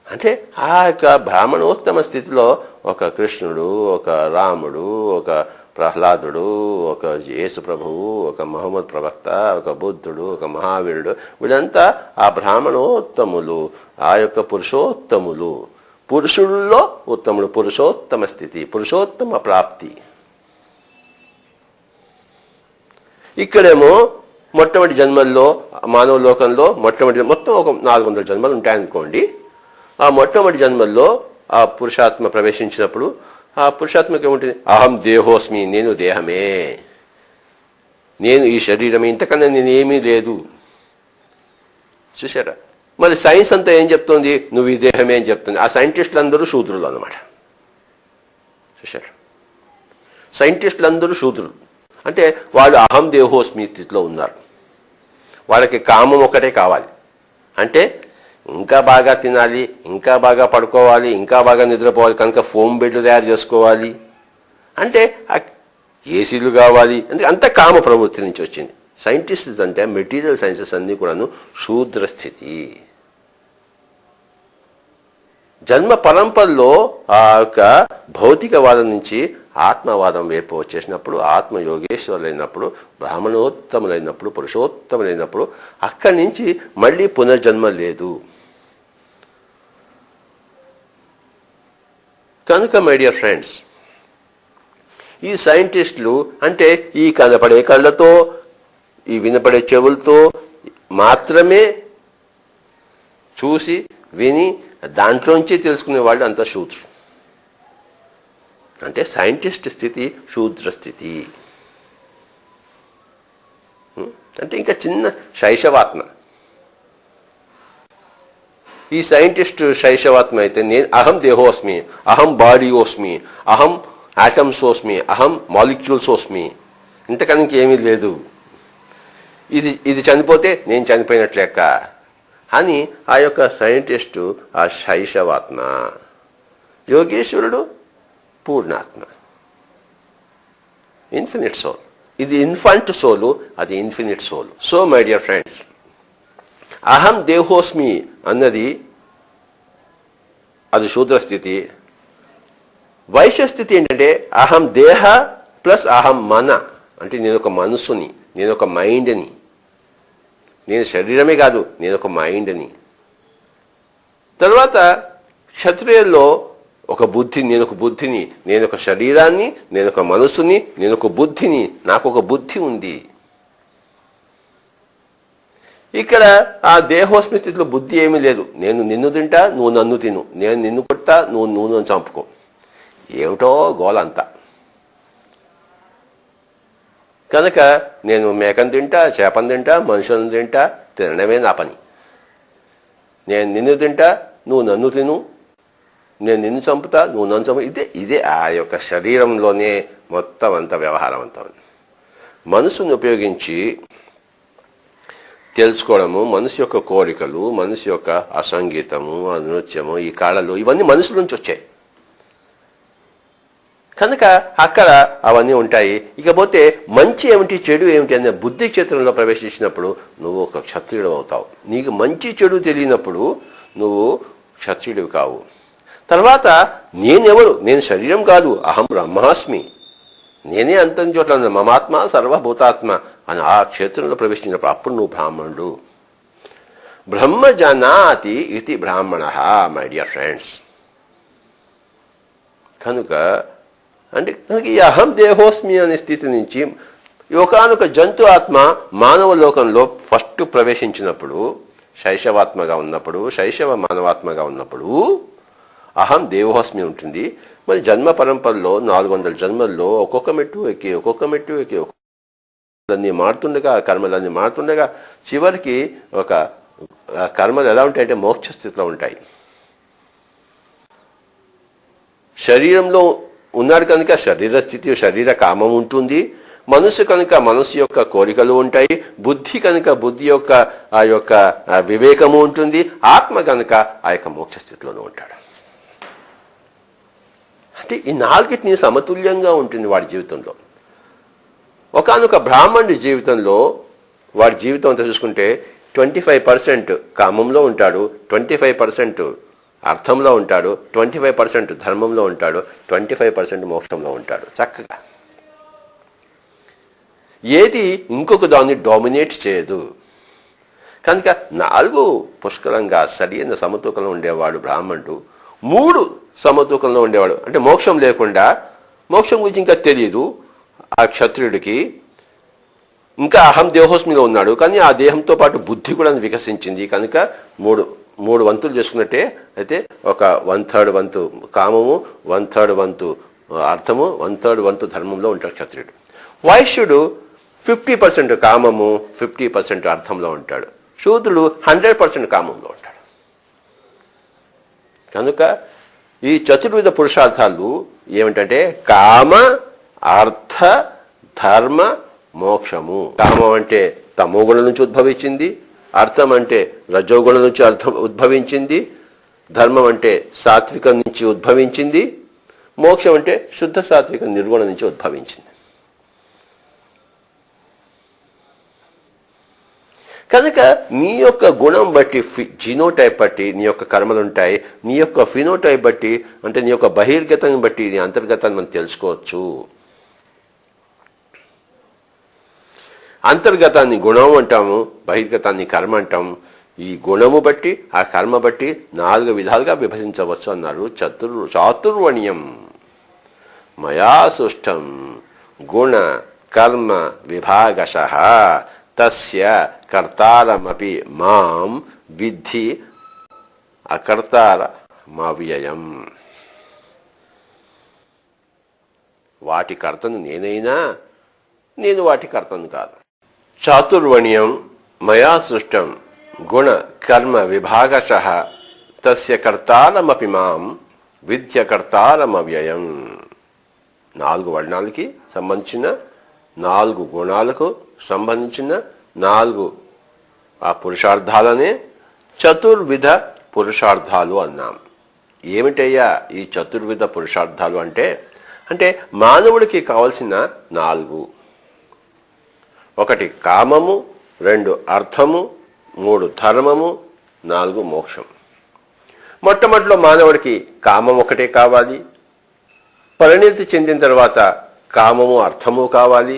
అంటే ఆ యొక్క బ్రాహ్మణోత్తమ స్థితిలో ఒక కృష్ణుడు, ఒక రాముడు, ఒక ప్రహ్లాదుడు, ఒక యేసు ప్రభువు, ఒక మహమ్మద్ ప్రవక్త, ఒక బుద్ధుడు, ఒక మహావీరుడు, వీళ్ళంతా ఆ బ్రాహ్మణోత్తములు, ఆ యొక్క పురుషోత్తములు. పురుషుల్లో ఉత్తముడు, పురుషోత్తమ స్థితి, పురుషోత్తమ ప్రాప్తి. ఇక్కడేమో మొట్టమొదటి జన్మల్లో మానవ లోకంలో మొత్తం ఒక 400 జన్మలు ఉంటాయనుకోండి. ఆ మొట్టమొదటి జన్మల్లో ఆ పురుషాత్మ ప్రవేశించినప్పుడు ఆ పురుషాత్మకి ఏముంటుంది? అహం దేహోస్మి, నేను దేహమే, నేను ఈ శరీరమే, ఇంతకన్నా నేనేమీ లేదు. చూసారా? మరి సైన్స్ అంతా ఏం చెప్తుంది? నువ్వు ఈ దేహమే అని చెప్తుంది. ఆ సైంటిస్టులు అందరూ శూద్రులు అన్నమాట. చూసారా? సైంటిస్టులు అందరూ శూద్రులు. అంటే వాళ్ళు అహం దేహోస్మి స్థితిలో ఉన్నారు. వాళ్ళకి కామం ఒకటే కావాలి. అంటే ఇంకా బాగా తినాలి, ఇంకా బాగా పడుకోవాలి, ఇంకా బాగా నిద్రపోవాలి, కనుక ఫోమ్ బెడ్లు తయారు చేసుకోవాలి, అంటే ఏసీలు కావాలి, అంటే అంత కామ ప్రవృత్తి నుంచి వచ్చింది. సైంటిస్ట్ అంటే మెటీరియల్ సైన్సెస్ అన్నీ కూడాను శూద్ర స్థితి. జన్మ పరంపరలో ఆ యొక్క భౌతికవాదం నుంచి ఆత్మవాదం వైపు వచ్చేసినప్పుడు, ఆత్మ యోగేశ్వరులైనప్పుడు, బ్రాహ్మణోత్తములైనప్పుడు, పురుషోత్తములైనప్పుడు అక్కడి నుంచి మళ్ళీ పునర్జన్మ లేదు. కనుక మై డియర్ ఫ్రెండ్స్, ఈ సైంటిస్టులు అంటే ఈ కనపడే కళ్ళతో, ఈ వినపడే చెవులతో మాత్రమే చూసి విని దాంట్లోంచి తెలుసుకునే వాళ్ళు అంతా శూద్రులు. అంటే సైంటిస్ట్ స్థితి శూద్ర స్థితి. అంటే ఇంకా చిన్న శైశవాత్మ. ఈ సైంటిస్ట్ శైశవాత్మ అయితే నేను అహం దేహోస్మి, అహం బాడీయోస్మి, అహం ఆటమ్స్ ఓస్మి, అహం మాలిక్యూల్స్ ఓస్మి, ఇంతకన్నా ఏమీ లేదు. ఇది చనిపోతే నేను చనిపోయినట్లు లెక్క అని ఆ యొక్క సైంటిస్టు ఆ శైశవాత్మ, యోగేశ్వరుడు పూర్ణాత్మ, ఇన్ఫినిట్ సోల్. ఇది ఇన్ఫంట్ సోలు, అది infinite soul. So my dear friends, అహం దేహోస్మి అన్నది అది శూద్ర స్థితి. వైశ్య స్థితి ఏంటంటే అహం దేహ ప్లస్ అహం మన, అంటే నేను ఒక మనసుని, నేను ఒక మైండ్ని, నేను శరీరమే కాదు, నేను ఒక మైండ్ని. తర్వాత క్షత్రియుల్లో ఒక బుద్ధి, నేను ఒక బుద్ధిని, నేను ఒక శరీరాన్ని, నేను ఒక మనసుని, నేను ఒక బుద్ధిని, నాకు ఒక బుద్ధి ఉంది. ఇక్కడ ఆ దేహోస్మి స్థితిలో బుద్ధి ఏమీ లేదు. నేను నిన్ను తింటా, నువ్వు నన్ను తిను, నేను నిన్ను కొడతా, నువ్వు నన్ను చంపుకో, ఏమిటో గోలంతా. కనుక నేను మేకను తింటా, చేపను తింటా, మనుషులను తింటా, తినడమే నా పని. నేను నిన్ను తింటా, నువ్వు నన్ను తిను, నేను నిన్ను చంపుతా, నువ్వు నన్ను చంపు. ఇదే ఆ యొక్క శరీరంలోనే మొత్తం అంత వ్యవహారం అంతా. మనసుని ఉపయోగించి తెలుసుకోవడము, మనసు యొక్క కోరికలు, మనసు యొక్క అసంగీతము, నృత్యము, ఈ కళలు, ఇవన్నీ మనసు నుంచి వచ్చాయి. కనుక అక్కడ అవన్నీ ఉంటాయి. ఇకపోతే మంచి ఏమిటి, చెడు ఏమిటి అనే బుద్ధి క్షేత్రంలో ప్రవేశించినప్పుడు నువ్వు ఒక క్షత్రియుడు అవుతావు. నీకు మంచి చెడు తెలియనప్పుడు నువ్వు క్షత్రియుడివి కావు. తర్వాత నేనెవరు, నేను శరీరం కాదు, అహం బ్రహ్మాస్మి, నేనే అంతం చోట్ల మమాత్మ సర్వభూతాత్మ అని ఆ క్షేత్రంలో ప్రవేశించినప్పుడు అప్పుడు నువ్వు బ్రాహ్మణుడు. బ్రహ్మ జానాతి ఇది బ్రాహ్మణ మై డియర్ ఫ్రెండ్స్. కనుక ఈ అహం దేహోస్మి అనే స్థితి నుంచి ఒకనొక జంతు ఆత్మ మానవ లోకంలో ఫస్ట్ ప్రవేశించినప్పుడు, శైశవాత్మగా ఉన్నప్పుడు, శైశవ మానవాత్మగా ఉన్నప్పుడు అహం దేహోస్మి ఉంటుంది. మరి జన్మ పరంపరలో 400 జన్మల్లో ఒక్కొక్క మెట్టు ఎక్కి దాన్ని మారుతుండగా, కర్మలన్నీ మారుతుండగా చివరికి ఒక కర్మలు ఎలా ఉంటాయంటే మోక్ష స్థితిలో ఉంటాయి. శరీరంలో ఉన్నాడు కనుక శరీర స్థితి, శరీర కామం ఉంటుంది. మనసు కనుక మనసు యొక్క కోరికలు ఉంటాయి. బుద్ధి కనుక బుద్ధి యొక్క ఆ యొక్క వివేకము ఉంటుంది. ఆత్మ కనుక ఆ యొక్క మోక్ష స్థితిలోనూ ఉంటాడు. అంటే ఈ నాలుగిటిని సమతుల్యంగా ఉంటుంది వాడి జీవితంలో. ఒకానొక బ్రాహ్మణుడి జీవితంలో వాడి జీవితం అంతా చూసుకుంటే 25% కామంలో ఉంటాడు, 25% అర్థంలో ఉంటాడు, 25% ధర్మంలో ఉంటాడు, 25% మోక్షంలో ఉంటాడు. చక్కగా ఏది ఇంకొక దాన్ని డామినేట్ చేయదు. కనుక 4 పుష్కలంగా సరైన సమతూకంలో ఉండేవాడు బ్రాహ్మణుడు. 3 సమతూకంలో ఉండేవాడు. అంటే మోక్షం లేకుండా, మోక్షం గురించి ఇంకా తెలియదు ఆ క్షత్రియుడికి. ఇంకా అహం దేహోస్మిలో ఉన్నాడు, కానీ ఆ దేహంతో పాటు బుద్ధి కూడా వికసించింది. కనుక మూడు వంతులు చేసుకున్నట్టే అయితే ఒక 1/3 వంతు కామము, 1/3 వంతు అర్థము, 1/3 వంతు ధర్మంలో ఉంటాడు క్షత్రియుడు. వైశ్యుడు 50% కామము, 50% అర్థంలో ఉంటాడు. శూద్రుడు 100% కామంలో ఉంటాడు. కనుక ఈ చతుర్విధ పురుషార్థాలు ఏమిటంటే కామ, అర్థ, ధర్మ, మోక్షము. కామం అంటే తమోగుణం నుంచి ఉద్భవించింది, అర్థం అంటే రజోగుణం నుంచి ఉద్భవించింది, ధర్మం అంటే సాత్వికం నుంచి ఉద్భవించింది, మోక్షం అంటే శుద్ధ సాత్విక నిర్గుణం నుంచి ఉద్భవించింది. కనుక నీ యొక్క గుణం బట్టి, జీనోటైప్ బట్టి నీ యొక్క కర్మలు ఉంటాయి. నీ యొక్క ఫినోటైప్ బట్టి, అంటే నీ యొక్క బహిర్గతాన్ని బట్టి నీ అంతర్గతాన్ని మనం తెలుసుకోవచ్చు. అంతర్గతాన్ని గుణం అంటాము, బహిర్గతాన్ని కర్మ అంటాము. ఈ గుణము బట్టి, ఆ కర్మ బట్టి 4 విధాలుగా విభజించవచ్చు అన్నారు. చాతుర్వర్ణ్యం మయా సృష్టం గుణ కర్మ విభాగశః తస్య కర్తారమపి మాం విద్ధి అకర్తారమవ్యయం. వాటి కర్తను నేనైనా నేను వాటి కర్తను కాదు. చాతుర్వర్ణ్యం మయా సృష్టం గుణ కర్మ విభాగశః తస్య కర్తారమపి మాం విద్య కర్తారమవ్యయం. 4 వర్ణాలకి సంబంధించిన, 4 గుణాలకు సంబంధించిన 4 ఆ పురుషార్థాలనే చతుర్విధ పురుషార్థాలు అన్నాం. ఏమిటయ్యా ఈ చతుర్విధ పురుషార్థాలు అంటే మానవుడికి కావలసిన 4: 1 కామము, 2 అర్థము, 3 ధర్మము, 4 మోక్షం. మొట్టమొదటిలో మానవుడికి కామం ఒకటే కావాలి. పరిణతి చెందిన తర్వాత కామము అర్థము కావాలి.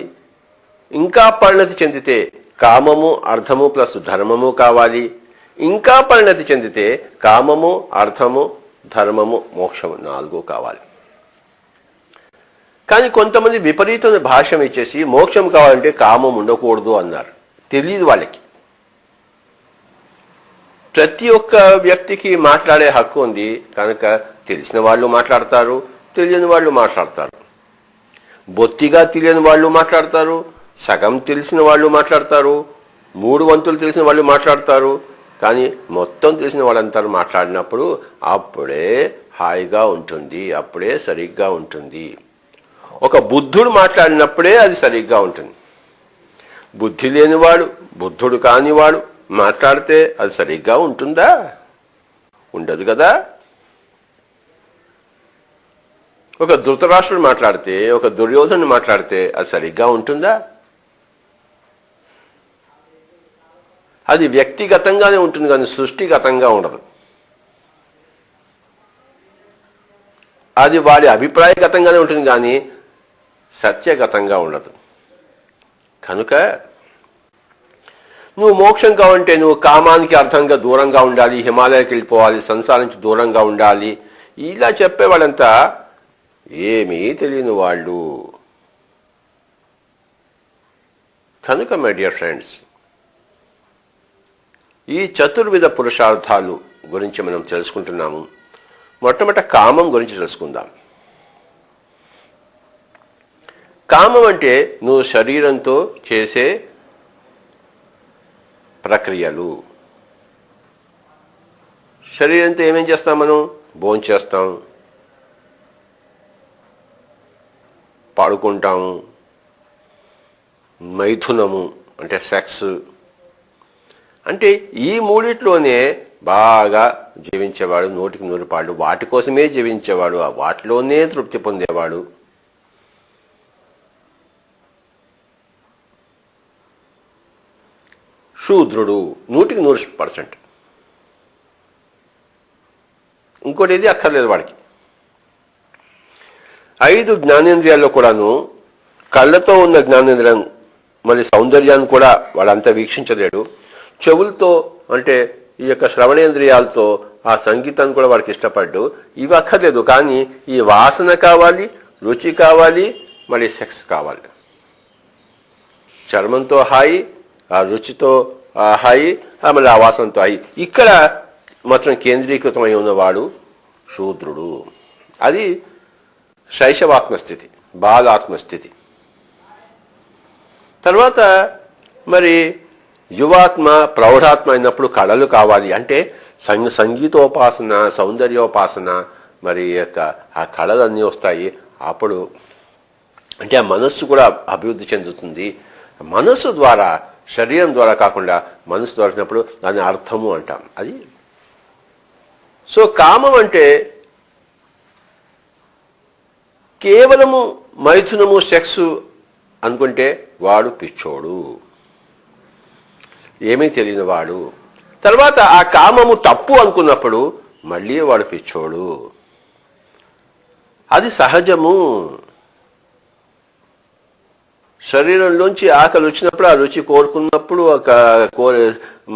ఇంకా పరిణతి చెందితే కామము అర్థము ప్లస్ ధర్మము కావాలి. ఇంకా పరిణతి చెందితే కామము అర్థము ధర్మము మోక్షము 4 కావాలి. కానీ కొంతమంది విపరీతమైన భాష్యం ఇచ్చేసి మోక్షం కావాలంటే కామం ఉండకూడదు అన్నారు. తెలియదు వాళ్ళకి. ప్రతి ఒక్క వ్యక్తికి మాట్లాడే హక్కు ఉంది కనుక తెలిసిన వాళ్ళు మాట్లాడతారు, తెలియని వాళ్ళు మాట్లాడతారు. బొత్తిగా తెలియని వాళ్ళు మాట్లాడతారు, సగం తెలిసిన వాళ్ళు మాట్లాడతారు, 3 వంతులు తెలిసిన వాళ్ళు మాట్లాడతారు. కానీ మొత్తం తెలిసిన వాళ్ళంతా మాట్లాడినప్పుడు అప్పుడే హాయిగా ఉంటుంది, అప్పుడే సరిగ్గా ఉంటుంది. ఒక బుద్ధుడు మాట్లాడినప్పుడే అది సరిగ్గా ఉంటుంది. బుద్ధి లేనివాడు, బుద్ధుడు కానివాడు మాట్లాడితే అది సరిగ్గా ఉంటుందా? ఉండదు కదా. ఒక ధృతరాష్ట్రుడు మాట్లాడితే, ఒక దుర్యోధనుడు మాట్లాడితే అది సరిగ్గా ఉంటుందా? అది వ్యక్తిగతంగానే ఉంటుంది కానీ సృష్టిగతంగా ఉండదు. అది వాడి అభిప్రాయగతంగానే ఉంటుంది కానీ సత్యగతంగా ఉండదు. కనుక నువ్వు మోక్షం కావాలంటే నువ్వు కామానికి అర్థంగా దూరంగా ఉండాలి, హిమాలయానికి వెళ్ళిపోవాలి, సంసారం నుంచి దూరంగా ఉండాలి. ఇలా చెప్పేవాళ్ళంతా ఏమీ తెలియని వాళ్ళు. కనుక మై డియర్ ఫ్రెండ్స్, ఈ చతుర్విధ పురుషార్థాలు గురించి మనం తెలుసుకుంటున్నాము. మొట్టమొదట కామం గురించి తెలుసుకుందాం. కామం అంటే నువ్వు శరీరంతో చేసే ప్రక్రియలు. శరీరంతో ఏమేం చేస్తాం? మనం భోంచేస్తాం, పాడుకుంటాము, మైథునము అంటే సెక్స్. అంటే ఈ మూడిట్లోనే బాగా జీవించేవాడు, 100కి 100 వాటి కోసమే జీవించేవాడు, వాటిలోనే తృప్తి పొందేవాడు. శూద్రుడు 100కి 100%. ఇంకోటి ఏది అక్కర్లేదు వాడికి. 5 జ్ఞానేంద్రియాల్లో కూడాను కళ్ళతో ఉన్న జ్ఞానేంద్రియం మరి సౌందర్యాన్ని కూడా వాడంతా వీక్షించలేడు. చెవులతో అంటే ఈ యొక్క శ్రవణేంద్రియాలతో ఆ సంగీతాన్ని కూడా వాడికి ఇష్టపడ్డు. ఇవి అక్కర్లేదు, కానీ ఈ వాసన కావాలి, రుచి కావాలి, మళ్ళీ సెక్స్ కావాలి. చర్మంతో హాయి, ఆ రుచితో హాయి, మళ్ళీ ఆ వాసనతో హాయి. ఇక్కడ మాత్రం కేంద్రీకృతమై ఉన్నవాడు శూద్రుడు. అది శైశవాత్మస్థితి, బాలాత్మస్థితి. తర్వాత మరి యువాత్మ, ప్రౌఢాత్మ అయినప్పుడు కళలు కావాలి. అంటే సంగీతోపాసన, సౌందర్యోపాసన, మరి యొక్క ఆ కళలన్నీ వస్తాయి. అప్పుడు అంటే ఆ మనస్సు కూడా అభివృద్ధి చెందుతుంది. మనస్సు ద్వారా, శరీరం ద్వారా కాకుండా మనస్సు ద్వారా వచ్చినప్పుడు దాని అర్థము అంటాం. అది సో కామం అంటే కేవలము మైథునము, సెక్స్ అనుకుంటే వాడు పిచ్చోడు, ఏమీ తెలియని వాడు. తర్వాత ఆ కామము తప్పు అనుకున్నప్పుడు మళ్ళీ వాడు పిచ్చోడు. అది సహజము. శరీరంలోంచి ఆకలి వచ్చినప్పుడు, ఆ రుచి కోరుకున్నప్పుడు,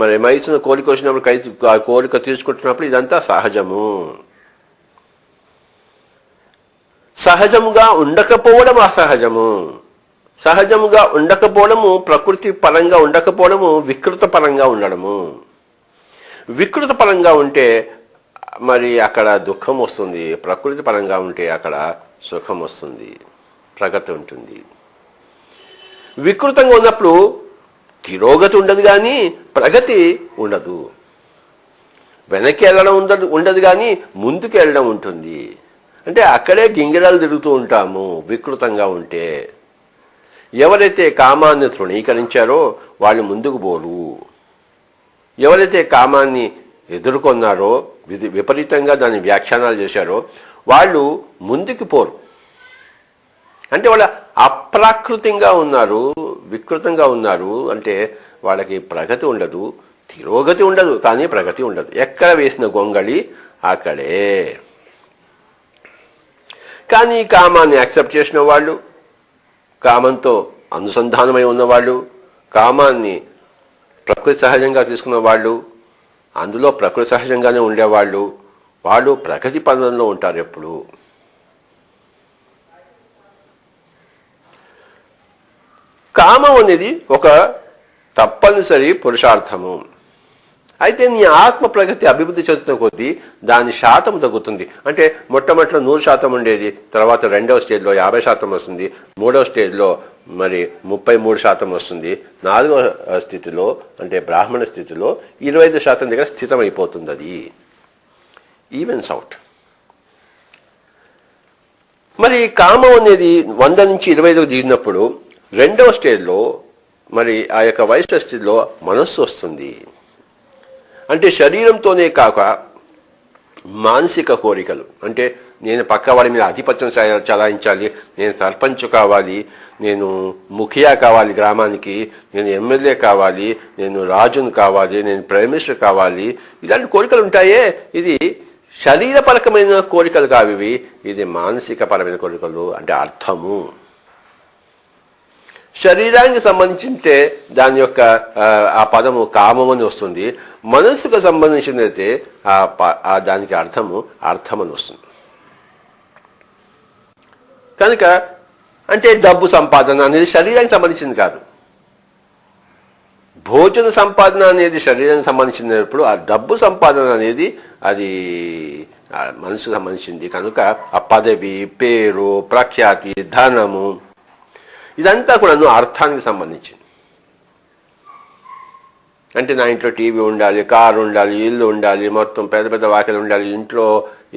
మరి మైథున కోరిక వచ్చినప్పుడు, ఆ కోరిక తీసుకుంటున్నప్పుడు ఇదంతా సహజము. సహజముగా ఉండకపోవడం అసహజము. సహజముగా ఉండకపోవడము, ప్రకృతి పరంగా ఉండకపోవడము, వికృత పరంగా ఉండడము. వికృత పరంగా ఉంటే మరి అక్కడ దుఃఖం వస్తుంది, ప్రకృతి పరంగా ఉంటే అక్కడ సుఖం వస్తుంది, ప్రగతి ఉంటుంది. వికృతంగా ఉన్నప్పుడు తిరోగతి ఉండదు కానీ ప్రగతి ఉండదు. వెనక్కి వెళ్ళడం ఉండదు కానీ ముందుకు వెళ్ళడం ఉంటుంది. అంటే అక్కడే గింగిరాలు తిరుగుతూ ఉంటాము వికృతంగా ఉంటే. ఎవరైతే కామాన్ని తృణీకరించారో వాళ్ళు ముందుకు పోరు. ఎవరైతే కామాన్ని ఎదుర్కొన్నారో, విపరీతంగా దాని వ్యాఖ్యానాలు చేశారో వాళ్ళు ముందుకు పోరు. అంటే వాళ్ళు అప్రాకృతంగా ఉన్నారు, వికృతంగా ఉన్నారు. అంటే వాళ్ళకి ప్రగతి ఉండదు, తిరోగతి ఉండదు, కానీ ప్రగతి ఉండదు. ఎక్కడ వేసిన గొంగళి అక్కడే. కానీ కామాన్ని యాక్సెప్ట్ చేసిన వాళ్ళు, కామంతో అనుసంధానమై ఉన్నవాళ్ళు, కామాన్ని ప్రకృతి సహజంగా తీసుకున్న వాళ్ళు, అందులో ప్రకృతి సహజంగానే ఉండేవాళ్ళు, వాళ్ళు ప్రగతి పదంలో ఉంటారు ఎప్పుడు. కామం అనేది ఒక తప్పనిసరి పురుషార్థము. అయితే నీ ఆత్మ ప్రగతి అభివృద్ధి చెందుతున్న కొద్దీ దాని శాతం తగ్గుతుంది. అంటే మొట్టమొదటిలో 100% ఉండేది, తర్వాత రెండవ స్టేజ్లో 50% వస్తుంది, మూడవ స్టేజ్లో మరి 33% వస్తుంది, నాలుగవ స్థితిలో అంటే బ్రాహ్మణ స్థితిలో 25% దగ్గర స్థితమైపోతుంది. అది ఈవెన్స్ అవుట్. మరి కామం అనేది 100 నుంచి 25 దిగినప్పుడు రెండవ స్టేజ్లో మరి ఆ యొక్క వయసు స్థితిలో మనస్సు వస్తుంది. అంటే శరీరంతోనే కాక మానసిక కోరికలు, అంటే నేను పక్క వాడి మీద ఆధిపత్యం చలాయించాలి, నేను సర్పంచ్ కావాలి, నేను ముఖియా కావాలి గ్రామానికి, నేను ఎమ్మెల్యే కావాలి, నేను రాజును కావాలి, నేను ప్రైమ్ మినిస్టర్ కావాలి, ఇలాంటి కోరికలు ఉంటాయే. ఇది శరీరపరకమైన కోరికలు కావివి, ఇది మానసిక పరమైన కోరికలు. అంటే అర్థము శరీరానికి సంబంధించింటే దాని యొక్క ఆ పదము కామం అని వస్తుంది. మనస్సుకు సంబంధించినైతే దానికి అర్థమని వస్తుంది. కనుక అంటే డబ్బు సంపాదన అనేది శరీరానికి సంబంధించింది కాదు. భోజన సంపాదన అనేది శరీరానికి సంబంధించినప్పుడు ఆ డబ్బు సంపాదన అనేది అది మనసుకు సంబంధించింది. కనుక ఆ పదవి, పేరు, ప్రఖ్యాతి, ధనము ఇదంతా కూడా అర్థానికి సంబంధించింది. అంటే నా ఇంట్లో టీవీ ఉండాలి, కారు ఉండాలి, ఇల్లు ఉండాలి, మొత్తం పెద్ద పెద్ద వాకిలు ఉండాలి, ఇంట్లో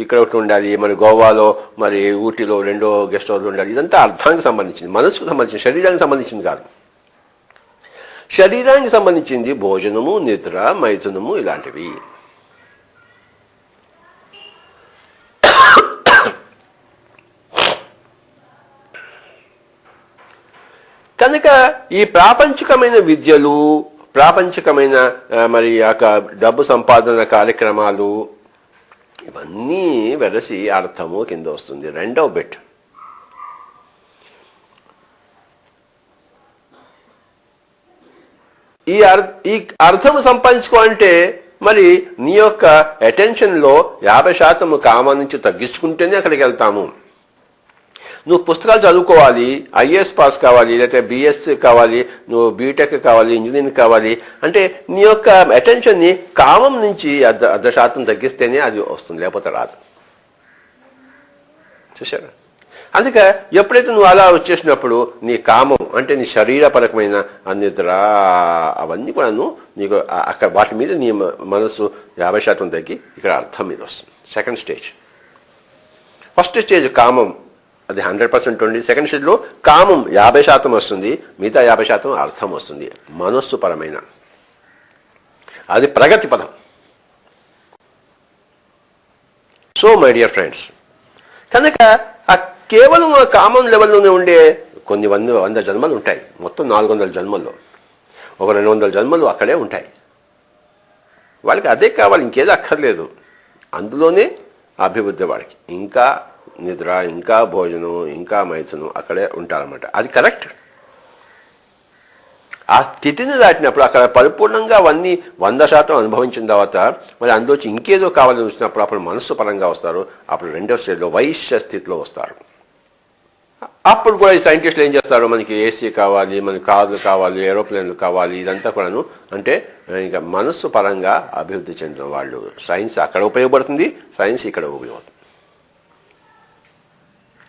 ఇక్కడ ఒకటి ఉండాలి, మరి గోవాలో మరి ఊటీలో 2 గెస్ట్ హౌస్లు ఉండాలి. ఇదంతా అర్థానికి సంబంధించింది, మనసుకు సంబంధించింది, శరీరానికి సంబంధించింది కాదు. శరీరానికి సంబంధించింది భోజనము, నిద్ర, మైథునము ఇలాంటివి. కనుక ఈ ప్రాపంచికమైన విద్యలు, ప్రాపంచికమైన మరి యొక్క డబ్బు సంపాదన కార్యక్రమాలు ఇవన్నీ వెరసి అర్థము కింద వస్తుంది. రెండవ బిట్ ఈ అర్థము సంపాదించుకోవాలంటే మరి నీ యొక్క అటెన్షన్లో 50% కామం నుంచి తగ్గించుకుంటేనే అక్కడికి వెళ్తాము. నువ్వు పుస్తకాలు చదువుకోవాలి, ఐఏఎస్ పాస్ కావాలి, లేకపోతే బిఎస్సి కావాలి, నువ్వు బీటెక్ కావాలి, ఇంజనీరింగ్ కావాలి అంటే నీ యొక్క అటెన్షన్ని కామం నుంచి 1% తగ్గిస్తేనే అది వస్తుంది, లేకపోతే రాదు. చూసారా? అందుకే ఎప్పుడైతే నువ్వు అలా వచ్చేసినప్పుడు నీ కామం అంటే నీ శరీరపరకమైన నిద్ర అవన్నీ కూడా నీకు అక్కడ వాటి మీద నీ మనసు 50% తగ్గి ఇక్కడ అర్థం మీద వస్తుంది. Second stage. ఫస్ట్ స్టేజ్ కామం అది 100% ఉంది. సెకండ్ స్టేజ్లో కామం 50% వస్తుంది, మిగతా 50% అర్థం వస్తుంది, మనస్సు పరమైన. అది ప్రగతి పదం. సో మై డియర్ ఫ్రెండ్స్, కనుక కేవలం ఆ కామన్ లెవెల్లోనే ఉండే కొన్ని 100 జన్మలు ఉంటాయి. మొత్తం 400 జన్మల్లో ఒక 200 జన్మలు అక్కడే ఉంటాయి. వాళ్ళకి అదే కావాలి, ఇంకేదో అక్కర్లేదు. అందులోనే అభివృద్ధి వాడికి. ఇంకా నిద్ర, ఇంకా భోజనం, ఇంకా మైథునం అక్కడే ఉంటారన్నమాట. అది కరెక్ట్. ఆ స్థితిని దాటినప్పుడు అక్కడ పరిపూర్ణంగా అవన్నీ 100% అనుభవించిన తర్వాత మరి అందులోంచి ఇంకేదో కావాలని వచ్చినప్పుడు అప్పుడు మనస్సు పరంగా వస్తారు. అప్పుడు రెండో స్టేజ్లో వైశ్య స్థితిలో వస్తారు. అప్పుడు కూడా ఈ సైంటిస్టులు ఏం చేస్తారు, మనకి ఏసీ కావాలి, మనకి కార్లు కావాలి, ఏరోప్లేన్లు కావాలి, ఇదంతా కూడాను అంటే ఇంకా మనస్సు పరంగా అభివృద్ధి చెందిన వాళ్ళు. సైన్స్ అక్కడ ఉపయోగపడుతుంది, సైన్స్ ఇక్కడ ఉపయోగపడుతుంది.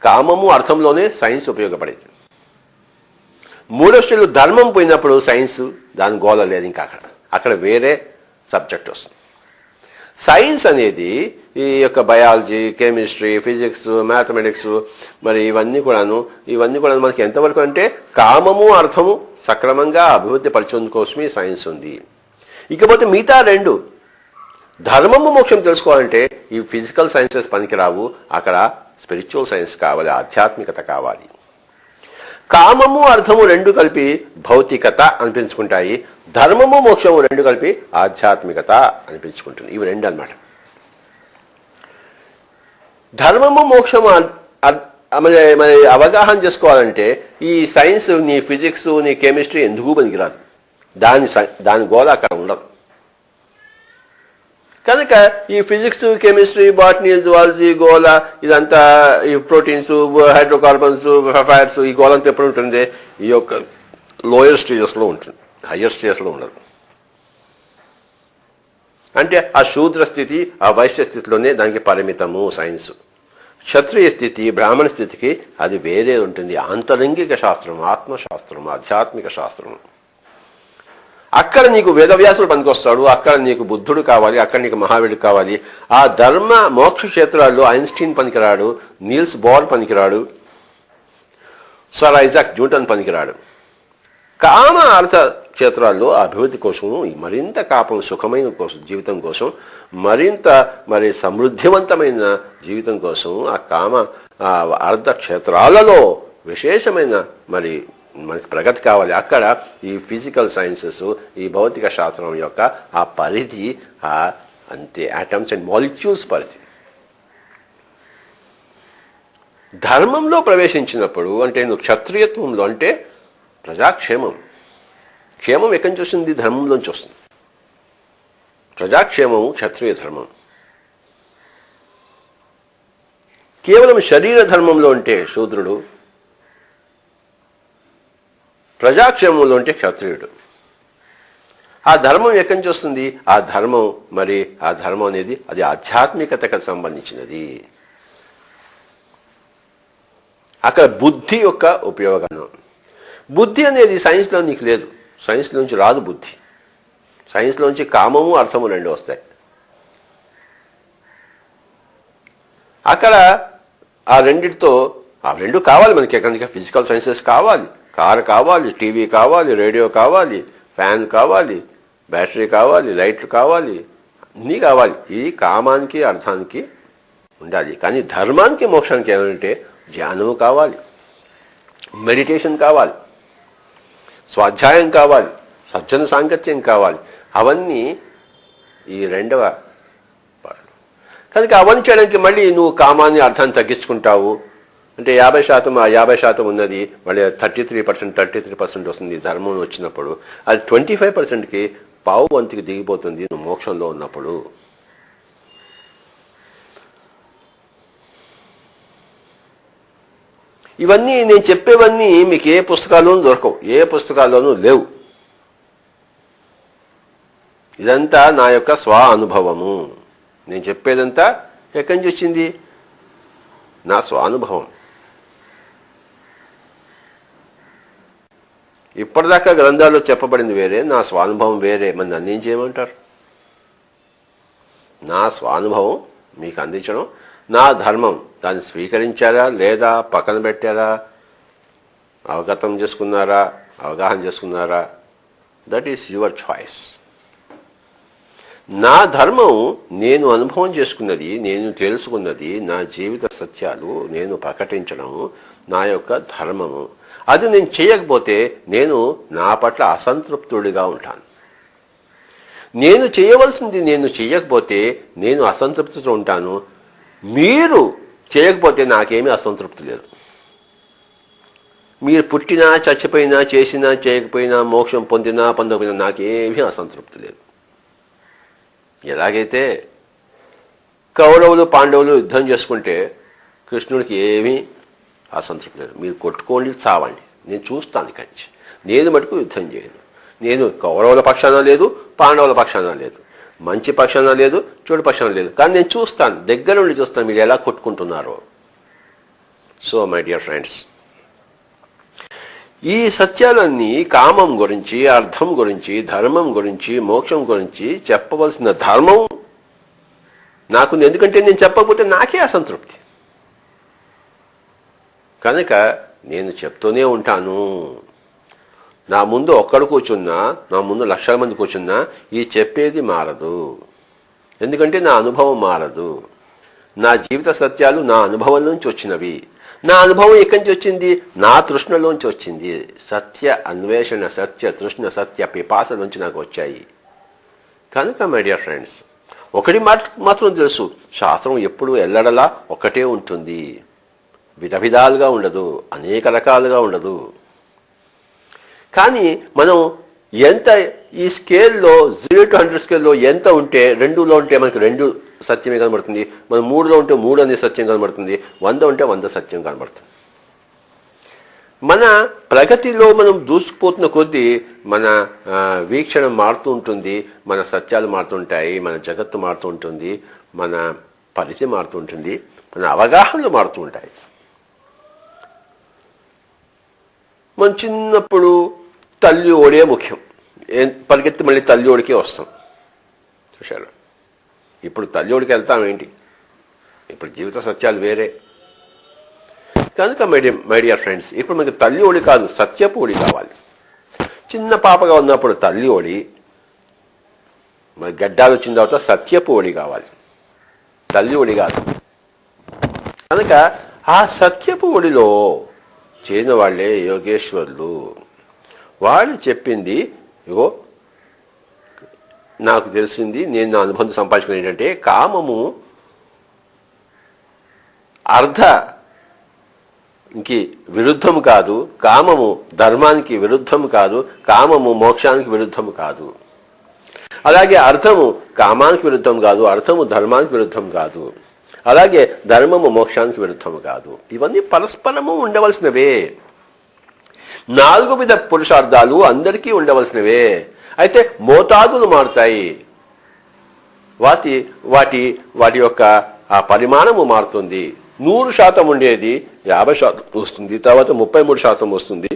కామము అర్థంలోనే సైన్స్ ఉపయోగపడేది. మూడో స్టేజ్లో ధర్మం పోయినప్పుడు సైన్స్ దాని గోల లేదు. ఇంకా అక్కడ వేరే సబ్జెక్ట్ వస్తుంది. సైన్స్ అనేది ఈ యొక్క బయాలజీ, కెమిస్ట్రీ, ఫిజిక్స్, మ్యాథమెటిక్స్, మరి ఇవన్నీ కూడాను మనకి ఎంతవరకు అంటే కామము అర్థము సక్రమంగా అభివృద్ధి పరిచయం కోసమే సైన్స్ ఉంది. ఇకపోతే మిగతా రెండు ధర్మము మోక్షం తెలుసుకోవాలంటే ఈ ఫిజికల్ సైన్సెస్ పనికిరావు, అక్కడ స్పిరిచువల్ సైన్స్ కావాలి, ఆధ్యాత్మికత కావాలి. కామము అర్థము రెండు కలిపి భౌతికత అనిపించుకుంటాయి, ధర్మము మోక్షము రెండు కలిపి ఆధ్యాత్మికత అనిపించుకుంటుంది. ఇవి రెండు అన్నమాట. ధర్మము మోక్షము మరి అవగాహన చేసుకోవాలంటే ఈ సైన్స్, నీ ఫిజిక్స్, నీ కెమిస్ట్రీ ఎందుకు పనికిరాదు, దాని గోల అక్కడ ఉండదు. కనుక ఈ ఫిజిక్స్, కెమిస్ట్రీ, బాటనీ, జువాలజీ గోల ఇదంతా, ఈ ప్రోటీన్స్, హైడ్రోకార్బన్స్, ఫైర్స్, ఈ గోలంతా ఎప్పుడు ఉంటుంది? ఈ యొక్క లోయర్ స్టేజెస్లో ఉంటుంది, హయ్యర్ స్టేజెస్లో ఉండదు. అంటే ఆ శూద్ర స్థితి, ఆ వైశ్య స్థితిలోనే దానికి పరిమితము సైన్స్. క్షత్రియ స్థితి, బ్రాహ్మణ స్థితికి అది వేరే ఉంటుంది. ఆంతరంగిక శాస్త్రం, ఆత్మశాస్త్రం, ఆధ్యాత్మిక శాస్త్రం. అక్కడ నీకు వేదవ్యాసుడు పనికొస్తాడు, అక్కడ నీకు బుద్ధుడు కావాలి, అక్కడ నీకు మహావీరుడు కావాలి. ఆ ధర్మ మోక్ష క్షేత్రాల్లో ఐన్స్టీన్ పనికిరాడు, నీల్స్ బోర్ పనికిరాడు, సర్ ఐజాక్ న్యూటన్ పనికిరాడు. కామ అర్థ క్షేత్రాల్లో అభివృద్ధి కోసం, మరింత కాపం సుఖమైన కోసం, జీవితం కోసం, మరింత మరి సమృద్ధివంతమైన జీవితం కోసం ఆ కామ అర్థ క్షేత్రాలలో విశేషమైన మరి మనకి ప్రగతి కావాలి. అక్కడ ఈ ఫిజికల్ సైన్సెస్, ఈ భౌతిక శాస్త్రం యొక్క ఆ పరిధి అంతే, ఆటమ్స్ అండ్ మాలిక్యూల్స్ పరిధి. ధర్మంలో ప్రవేశించినప్పుడు అంటే నువ్వు క్షత్రియత్వంలో అంటే ప్రజాక్షేమం. క్షేమం ఎక్కడి నుంచి వస్తుంది? ధర్మంలోంచి వస్తుంది. ప్రజాక్షేమము క్షత్రియ ధర్మం. కేవలం శరీర ధర్మంలో ఉంటే శూద్రుడు, ప్రజాక్షేమంలో ఉంటే క్షత్రియుడు. ఆ ధర్మం ఎక్కడి నుంచి వస్తుంది? ఆ ధర్మం అనేది అది ఆధ్యాత్మికతకు సంబంధించినది. అక్కడ బుద్ధి యొక్క ఉపయోగం. బుద్ధి అనేది సైన్స్లో నీకు లేదు, సైన్స్లోంచి రాదు బుద్ధి. సైన్స్లోంచి కామము అర్థము రెండు వస్తాయి. అక్కడ ఆ రెండిటితో, ఆ రెండు కావాలి మనకి. కనుక ఫిజికల్ సైన్సెస్ కావాలి, కారు కావాలి, టీవీ కావాలి, రేడియో కావాలి, ఫ్యాన్ కావాలి, బ్యాటరీ కావాలి, లైట్లు కావాలి, అన్నీ కావాలి. ఇది కామానికి అర్థానికి ఉండాలి. కానీ ధర్మానికి మోక్షానికి ఏమంటే ధ్యానము కావాలి, మెడిటేషన్ కావాలి, స్వాధ్యాయం కావాలి, సజ్జన సాంగత్యం కావాలి. అవన్నీ ఈ రెండవ పాటలు. కనుక అవన్నీ చేయడానికి మళ్ళీ నువ్వు కామాన్ని అర్థాన్ని తగ్గించుకుంటావు. అంటే 50%, ఆ 50% ఉన్నది మళ్ళీ 33% వస్తుంది ధర్మం వచ్చినప్పుడు. అది 25%కి పావు వంతుకి దిగిపోతుంది నువ్వు మోక్షంలో ఉన్నప్పుడు. ఇవన్నీ నేను చెప్పేవన్నీ మీకు ఏ పుస్తకాల్లోనూ దొరకవు, ఏ పుస్తకాల్లోనూ లేవు. ఇదంతా నా యొక్క స్వ అనుభవము. నేను చెప్పేదంతా ఎక్కడి నుంచి వచ్చింది? నా స్వానుభవం. ఇప్పటిదాకా గ్రంథాల్లో చెప్పబడింది వేరే, నా స్వానుభవం వేరే. మరి నన్ను ఏం చేయమంటారు? నా స్వానుభవం మీకు అందించడం నా ధర్మం. దాన్ని స్వీకరించారా లేదా పక్కన పెట్టారా, అవగతం చేసుకున్నారా, అవగాహన చేసుకున్నారా, దట్ ఈస్ యువర్ చాయిస్. నా ధర్మం నేను అనుభవం చేసుకున్నది, నేను తెలుసుకున్నది, నా జీవిత సత్యాలు నేను ప్రకటించడము నా యొక్క ధర్మము. అది నేను చేయకపోతే నేను నా పట్ల అసంతృప్తుడిగా ఉంటాను. నేను చేయవలసింది నేను చేయకపోతే నేను అసంతృప్తితో ఉంటాను. మీరు చేయకపోతే నాకేమీ అసంతృప్తి లేదు. మీరు పుట్టినా, చచ్చిపోయినా, చేసినా, చేయకపోయినా, మోక్షం పొందినా, పొందకపోయినా నాకేమీ అసంతృప్తి లేదు. ఎలాగైతే కౌరవులు పాండవులు యుద్ధం చేసుకుంటే కృష్ణుడికి ఏమీ అసంతృప్తి లేదు. మీరు కొట్టుకోండి, చావండి, నేను చూస్తాను కంచి. నేను మటుకు యుద్ధం చేయను. నేను కౌరవుల పక్షాన లేదు, పాండవుల పక్షాన లేదు, మంచి పక్షాన లేదు, చెడు పక్షాన లేదు. కానీ నేను చూస్తాను, దగ్గర నుండి చూస్తాను మీరు ఎలా కొట్టుకుంటున్నారో. సో మై డియర్ ఫ్రెండ్స్, ఈ సత్యాలన్నీ కామం గురించి, అర్థం గురించి, ధర్మం గురించి, మోక్షం గురించి చెప్పవలసిన ధర్మం నాకుంది, ఎందుకంటే నేను చెప్పకపోతే నాకే అసంతృప్తి. కనుక నేను చెప్తూనే ఉంటాను. నా ముందు ఒక్కడు కూర్చున్నా, నా ముందు లక్షల మంది కూర్చున్నా ఈ చెప్పేది మారదు. ఎందుకంటే నా అనుభవం మారదు. నా జీవిత సత్యాలు నా అనుభవంలోంచి వచ్చినవి. నా అనుభవం ఎక్కడి నుంచి వచ్చింది? నా తృష్ణలోంచి వచ్చింది. సత్య అన్వేషణ, సత్య తృష్ణ, సత్య పిపాసలోంచి నాకు వచ్చాయి. కనుక మై డియర్ ఫ్రెండ్స్, ఒకటి మాత్రం తెలుసు, శాస్త్రం ఎప్పుడు ఎల్లడలా ఒక్కటే ఉంటుంది. విధ విధాలుగా ఉండదు, అనేక రకాలుగా ఉండదు. కానీ మనం ఎంత ఈ స్కేల్లో 0 to 100 స్కేల్లో ఎంత ఉంటే, 2లో ఉంటే మనకు 2 సత్యమే కనబడుతుంది, మనం 3లో ఉంటే 3 అనే సత్యం కనబడుతుంది, 100 ఉంటే 100 సత్యం కనబడుతుంది. మన ప్రగతిలో మనం దూసుకుపోతున్న కొద్దీ మన వీక్షణ మారుతూ ఉంటుంది, మన సత్యాలు మారుతుంటాయి, మన జగత్తు మారుతూ ఉంటుంది, మన పరిధి మారుతూ ఉంటుంది, మన అవగాహనలు మారుతూ ఉంటాయి. మన చిన్నప్పుడు తల్లి ఓడే ముఖ్యం, పరిగెత్తి మళ్ళీ తల్లి ఓడికే వస్తాం. చూశారు, ఇప్పుడు తల్లి ఓడికి వెళ్తాం ఏంటి? ఇప్పుడు జీవిత సత్యాలు వేరే. కనుక మై డియర్ ఫ్రెండ్స్, ఇప్పుడు మనకి తల్లి ఓడి కాదు, సత్యపు ఓడి కావాలి. చిన్న పాపగా ఉన్నప్పుడు తల్లి ఓడి, మరి గడ్డాలు వచ్చిన తర్వాత సత్యపు ఓడి కావాలి, తల్లి ఓడి కాదు. కనుక ఆ సత్యపు ఓడిలో చేరిన వాళ్ళే యోగేశ్వరులు. వాళ్ళు చెప్పింది ఇగో నాకు తెలిసింది, నేను నా అనుబంధం సంపాదించుకుని ఏంటంటే, కామము అర్థంకి విరుద్ధం కాదు, కామము ధర్మానికి విరుద్ధం కాదు, కామము మోక్షానికి విరుద్ధం కాదు. అలాగే అర్థము కామానికి విరుద్ధం కాదు, అర్థము ధర్మానికి విరుద్ధం కాదు, అలాగే ధర్మము మోక్షానికి విరుద్ధము కాదు. ఇవన్నీ పరస్పరము ఉండవలసినవే. 4 విధ పురుషార్థాలు అందరికీ ఉండవలసినవే. అయితే మోతాదులు మారుతాయి, వాటి వాటి వాటి యొక్క ఆ పరిమాణము మారుతుంది. 100% ఉండేది 50% వస్తుంది, తర్వాత 33% వస్తుంది.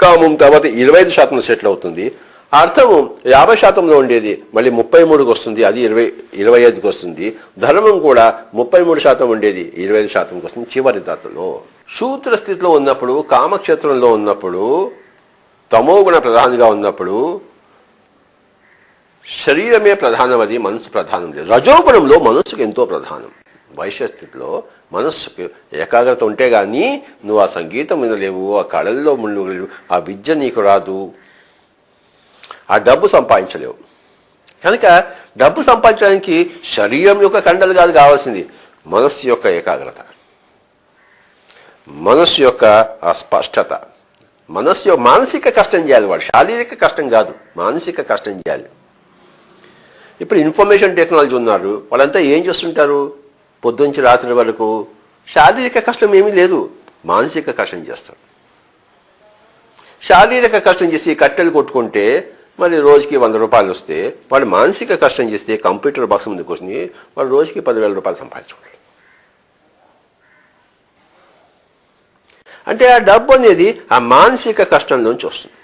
కామం తర్వాత 25% సెటిల్ అవుతుంది. అర్థము 50%లో ఉండేది మళ్ళీ 33కి వస్తుంది, అది 25కి వస్తుంది. ధర్మం కూడా 33% ఉండేది 25%కి వస్తుంది చివరి దశలో. శూద్ర స్థితిలో ఉన్నప్పుడు, కామక్షేత్రంలో ఉన్నప్పుడు, తమోగుణ ప్రధానంగా ఉన్నప్పుడు శరీరమే ప్రధానం, అది మనసు ప్రధానం లేదు. రజోగుణంలో మనస్సుకు ఎంతో ప్రధానం. వైశ్య స్థితిలో మనస్సుకు ఏకాగ్రత ఉంటే కానీ నువ్వు ఆ సంగీతం వినలేవు, ఆ కళల్లో ముళ్ళలేవు, ఆ విద్య నీకు రాదు, ఆ డబ్బు సంపాదించలేవు. కనుక డబ్బు సంపాదించడానికి శరీరం యొక్క కండలు కాదు కావాల్సింది, మనస్సు యొక్క ఏకాగ్రత, మనస్సు యొక్క ఆ స్పష్టత. మనస్సు మానసిక కష్టం చేయాలి, వాడు శారీరక కష్టం కాదు, మానసిక కష్టం చేయాలి. ఇప్పుడు ఇన్ఫర్మేషన్ టెక్నాలజీ ఉన్నారు, వాళ్ళంతా ఏం చేస్తుంటారు? పొద్దుంచి రాత్రి వరకు శారీరక కష్టం ఏమీ లేదు, మానసిక కష్టం చేస్తారు. శారీరక కష్టం చేసి కట్టెలు కొట్టుకుంటే మరి రోజుకి 100 రూపాయలు వస్తే, వాడు మానసిక కష్టం చేస్తే కంప్యూటర్ బాక్స్ ముందుకు వచ్చి వాడు రోజుకి 10,000 రూపాయలు సంపాదించుకుంటాడు. అంటే ఆ డబ్బు అనేది ఆ మానసిక కష్టంలోంచి వస్తుంది.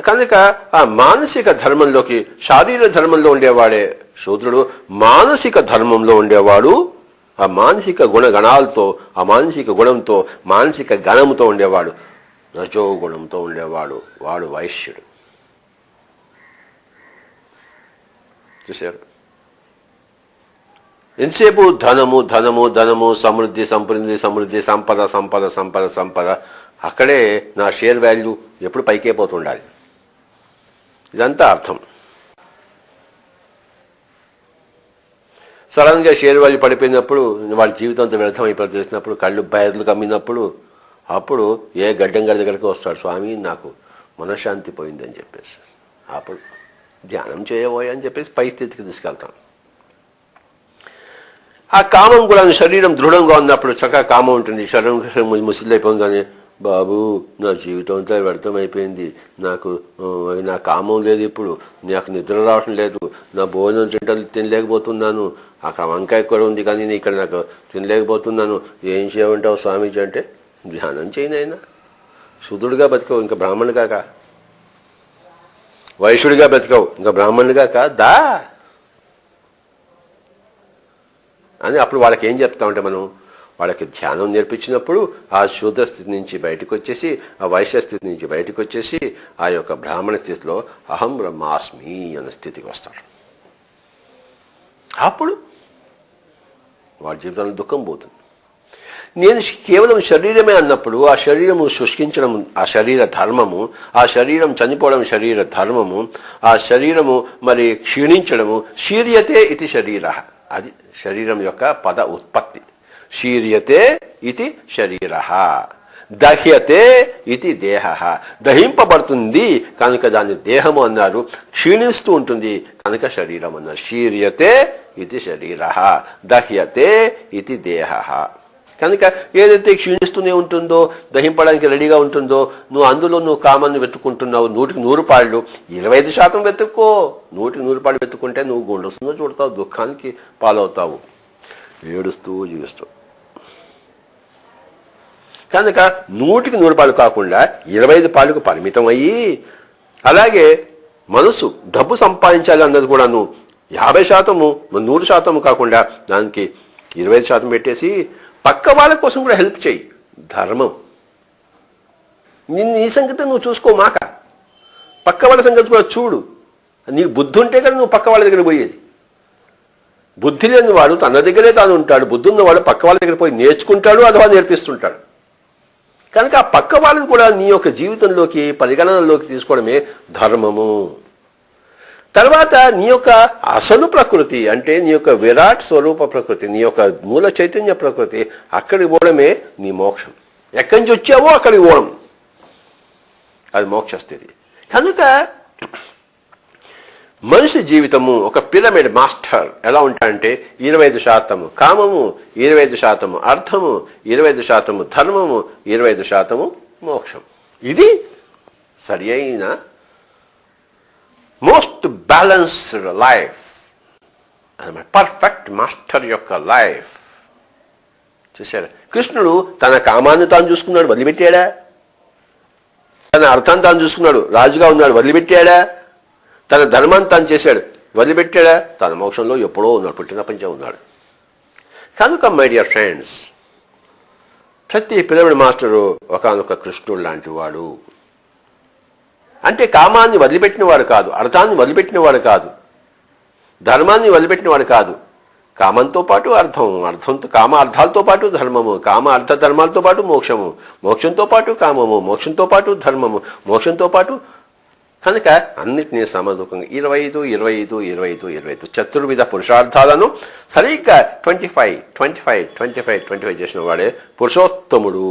కనుక ఆ మానసిక ధర్మంలోకి, శారీర ధర్మంలో ఉండేవాడే శూద్రుడు, మానసిక ధర్మంలో ఉండేవాడు ఆ మానసిక గుణగణాలతో, ఆ మానసిక గుణంతో, మానసిక గణంతో ఉండేవాడు, రజోగుణంతో ఉండేవాడు, వాడు వైశ్యుడు. చూశారు, ఎంతసేపు ధనము ధనము ధనము, సమృద్ధి సమృద్ధి సమృద్ధి, సంపద సంపద సంపద సంపద, అక్కడే నా షేర్ వాల్యూ ఎప్పుడు పైకే పోతుండాలి. ఇదంతా అర్థం. సడన్గా షేర్ వాల్యూ పడిపోయినప్పుడు, వాళ్ళ జీవితంతో వ్యర్థమైపోయి చేసినప్పుడు, కళ్ళు బయర్లు కమ్మినప్పుడు, అప్పుడు ఏ గడ్డం గడి దగ్గరికి వస్తాడు, స్వామి నాకు మనశ్శాంతి పోయిందని చెప్పేసి, అప్పుడు ధ్యానం చేయబోయే అని చెప్పేసి పై స్థితికి తీసుకెళ్తాం. ఆ కామం కూడా శరీరం దృఢంగా ఉన్నప్పుడు చక్కగా కామం ఉంటుంది. శరీరం ముసిలైపోగానే, బాబు నా జీవితం అంతా వ్యర్థమైపోయింది, నా కామం లేదు, ఇప్పుడు నాకు నిద్ర రావటం లేదు, నా భోజనం తినలేకపోతున్నాను, అక్కడ వంకాయ కూడా ఉంది కానీ ఇక్కడ నాకు తినలేకపోతున్నాను, ఏం చేయమంటావు స్వామీజీ అంటే, ధ్యానం చేయనైనా, శూద్రుడిగా బతికావు ఇంకా బ్రాహ్మణుడిగా కా, వైశ్యుడిగా బతికావు ఇంకా బ్రాహ్మణుడిగా కా దా అని అప్పుడు వాళ్ళకి ఏం చెప్తామంటే మనం వాళ్ళకి ధ్యానం నేర్పించినప్పుడు ఆ శూద్ర స్థితి నుంచి బయటకు వచ్చేసి ఆ వైశ్య స్థితి నుంచి బయటకు వచ్చేసి ఆ యొక్క బ్రాహ్మణ స్థితిలో అహం బ్రహ్మాస్మి అనే స్థితికి వస్తాడు. అప్పుడు వాడి జీవితంలో దుఃఖం పోతుంది. నేను కేవలం శరీరమే అన్నప్పుడు ఆ శరీరము శుష్కించడం ఆ శరీర ధర్మము, ఆ శరీరం చనిపోవడం శరీర ధర్మము, ఆ శరీరము మరి క్షీణించడము, శీర్యతే ఇది శరీర, అది శరీరం యొక్క పద ఉత్పత్తి. శీర్యతే ఇది శరీర, దహ్యతే ఇది దేహ, దహింపబడుతుంది కనుక దాన్ని దేహము అన్నారు. క్షీణిస్తూ ఉంటుంది కనుక శరీరం అన్నారు. శీర్యతే ఇది శరీర, దహ్యతే ఇది దేహ. కనుక ఏదైతే క్షీణిస్తూనే ఉంటుందో, దహింపడానికి రెడీగా ఉంటుందో, అందులో నువ్వు కామాన్ని వెతుక్కుంటున్నావు. 100కి 100 పాళ్ళు 25% వెతుక్కో. 100కి 100 పాళ్ళు వెతుక్కుంటే నువ్వు గుండొస్తుందో చూడతావు, దుఃఖానికి పాలవుతావు, ఏడుస్తూ జీవిస్తావు. కనుక 100కి 100 పాళ్ళు కాకుండా 25 పాళ్ళకు పరిమితం అయ్యి, అలాగే మనసు డబ్బు సంపాదించాలి అన్నది కూడా నువ్వు 50%, 100% కాకుండా దానికి 25% పెట్టేసి పక్క వాళ్ళ కోసం కూడా హెల్ప్ చేయి. ధర్మం. నీ సంగతి నువ్వు చూసుకోమాక, పక్క వాళ్ళ సంగతి కూడా చూడు. నీకు బుద్ధి ఉంటే కదా నువ్వు పక్క వాళ్ళ దగ్గర పోయేది. బుద్ధి లేని వాడు తన దగ్గరే తాను ఉంటాడు. బుద్ధి ఉన్నవాడు పక్క వాళ్ళ దగ్గర పోయి నేర్చుకుంటాడు, అథవా నేర్పిస్తుంటాడు. కనుక ఆ పక్క వాళ్ళని కూడా నీ యొక్క జీవితంలోకి పరిగణనలోకి తీసుకోవడమే ధర్మము. తర్వాత నీ యొక్క అసలు ప్రకృతి అంటే నీ యొక్క విరాట్ స్వరూప ప్రకృతి, నీ యొక్క మూల చైతన్య ప్రకృతి, అక్కడికి పోవడమే నీ మోక్షం. ఎక్కడి నుంచి వచ్చావో అక్కడికి పోవడం, అది మోక్ష స్థితి. కనుక మనిషి జీవితము ఒక పిరమిడ్ మాస్టర్ ఎలా ఉంటాడంటే 25% కామము, 25% అర్థము, 25% ధర్మము, 25% మోక్షం. ఇది సరి అయిన most balanced life, perfect master యొక్క లైఫ్. చూసారా, కృష్ణుడు తన కామాన్ని తాను చూసుకున్నాడు, వదిలిపెట్టాడా? తన అర్థాన్ని తాను చూసుకున్నాడు, రాజుగా ఉన్నాడు, వదిలిపెట్టాడా? తన ధర్మాన్ని తాను చేశాడు, వదిలిపెట్టాడా? తన మోక్షంలో ఎప్పుడో ఉన్నాడు, పుట్టినప్పటి నుంచే ఉన్నాడు. కనుక మై డియర్ ఫ్రెండ్స్, ప్రతి పిరమిడ్ మాస్టరు ఒకనొక కృష్ణుడు లాంటి వాడు. అంటే కామాన్ని వదిలిపెట్టినవాడు కాదు, అర్థాన్ని వదిలిపెట్టినవాడు కాదు, ధర్మాన్ని వదిలిపెట్టినవాడు కాదు. కామంతో పాటు అర్థం, అర్థంతో కామ అర్థాలతో పాటు ధర్మము, కామ అర్థ ధర్మాలతో పాటు మోక్షము, మోక్షంతో పాటు కామము, మోక్షంతో పాటు ధర్మము, మోక్షంతో పాటు. కనుక అన్నిటినీ సమదూకంగా 25, 25, 25, 25 చతుర్విధ పురుషార్థాలను సరిగ్గా 25 చేసిన వాడే పురుషోత్తముడు.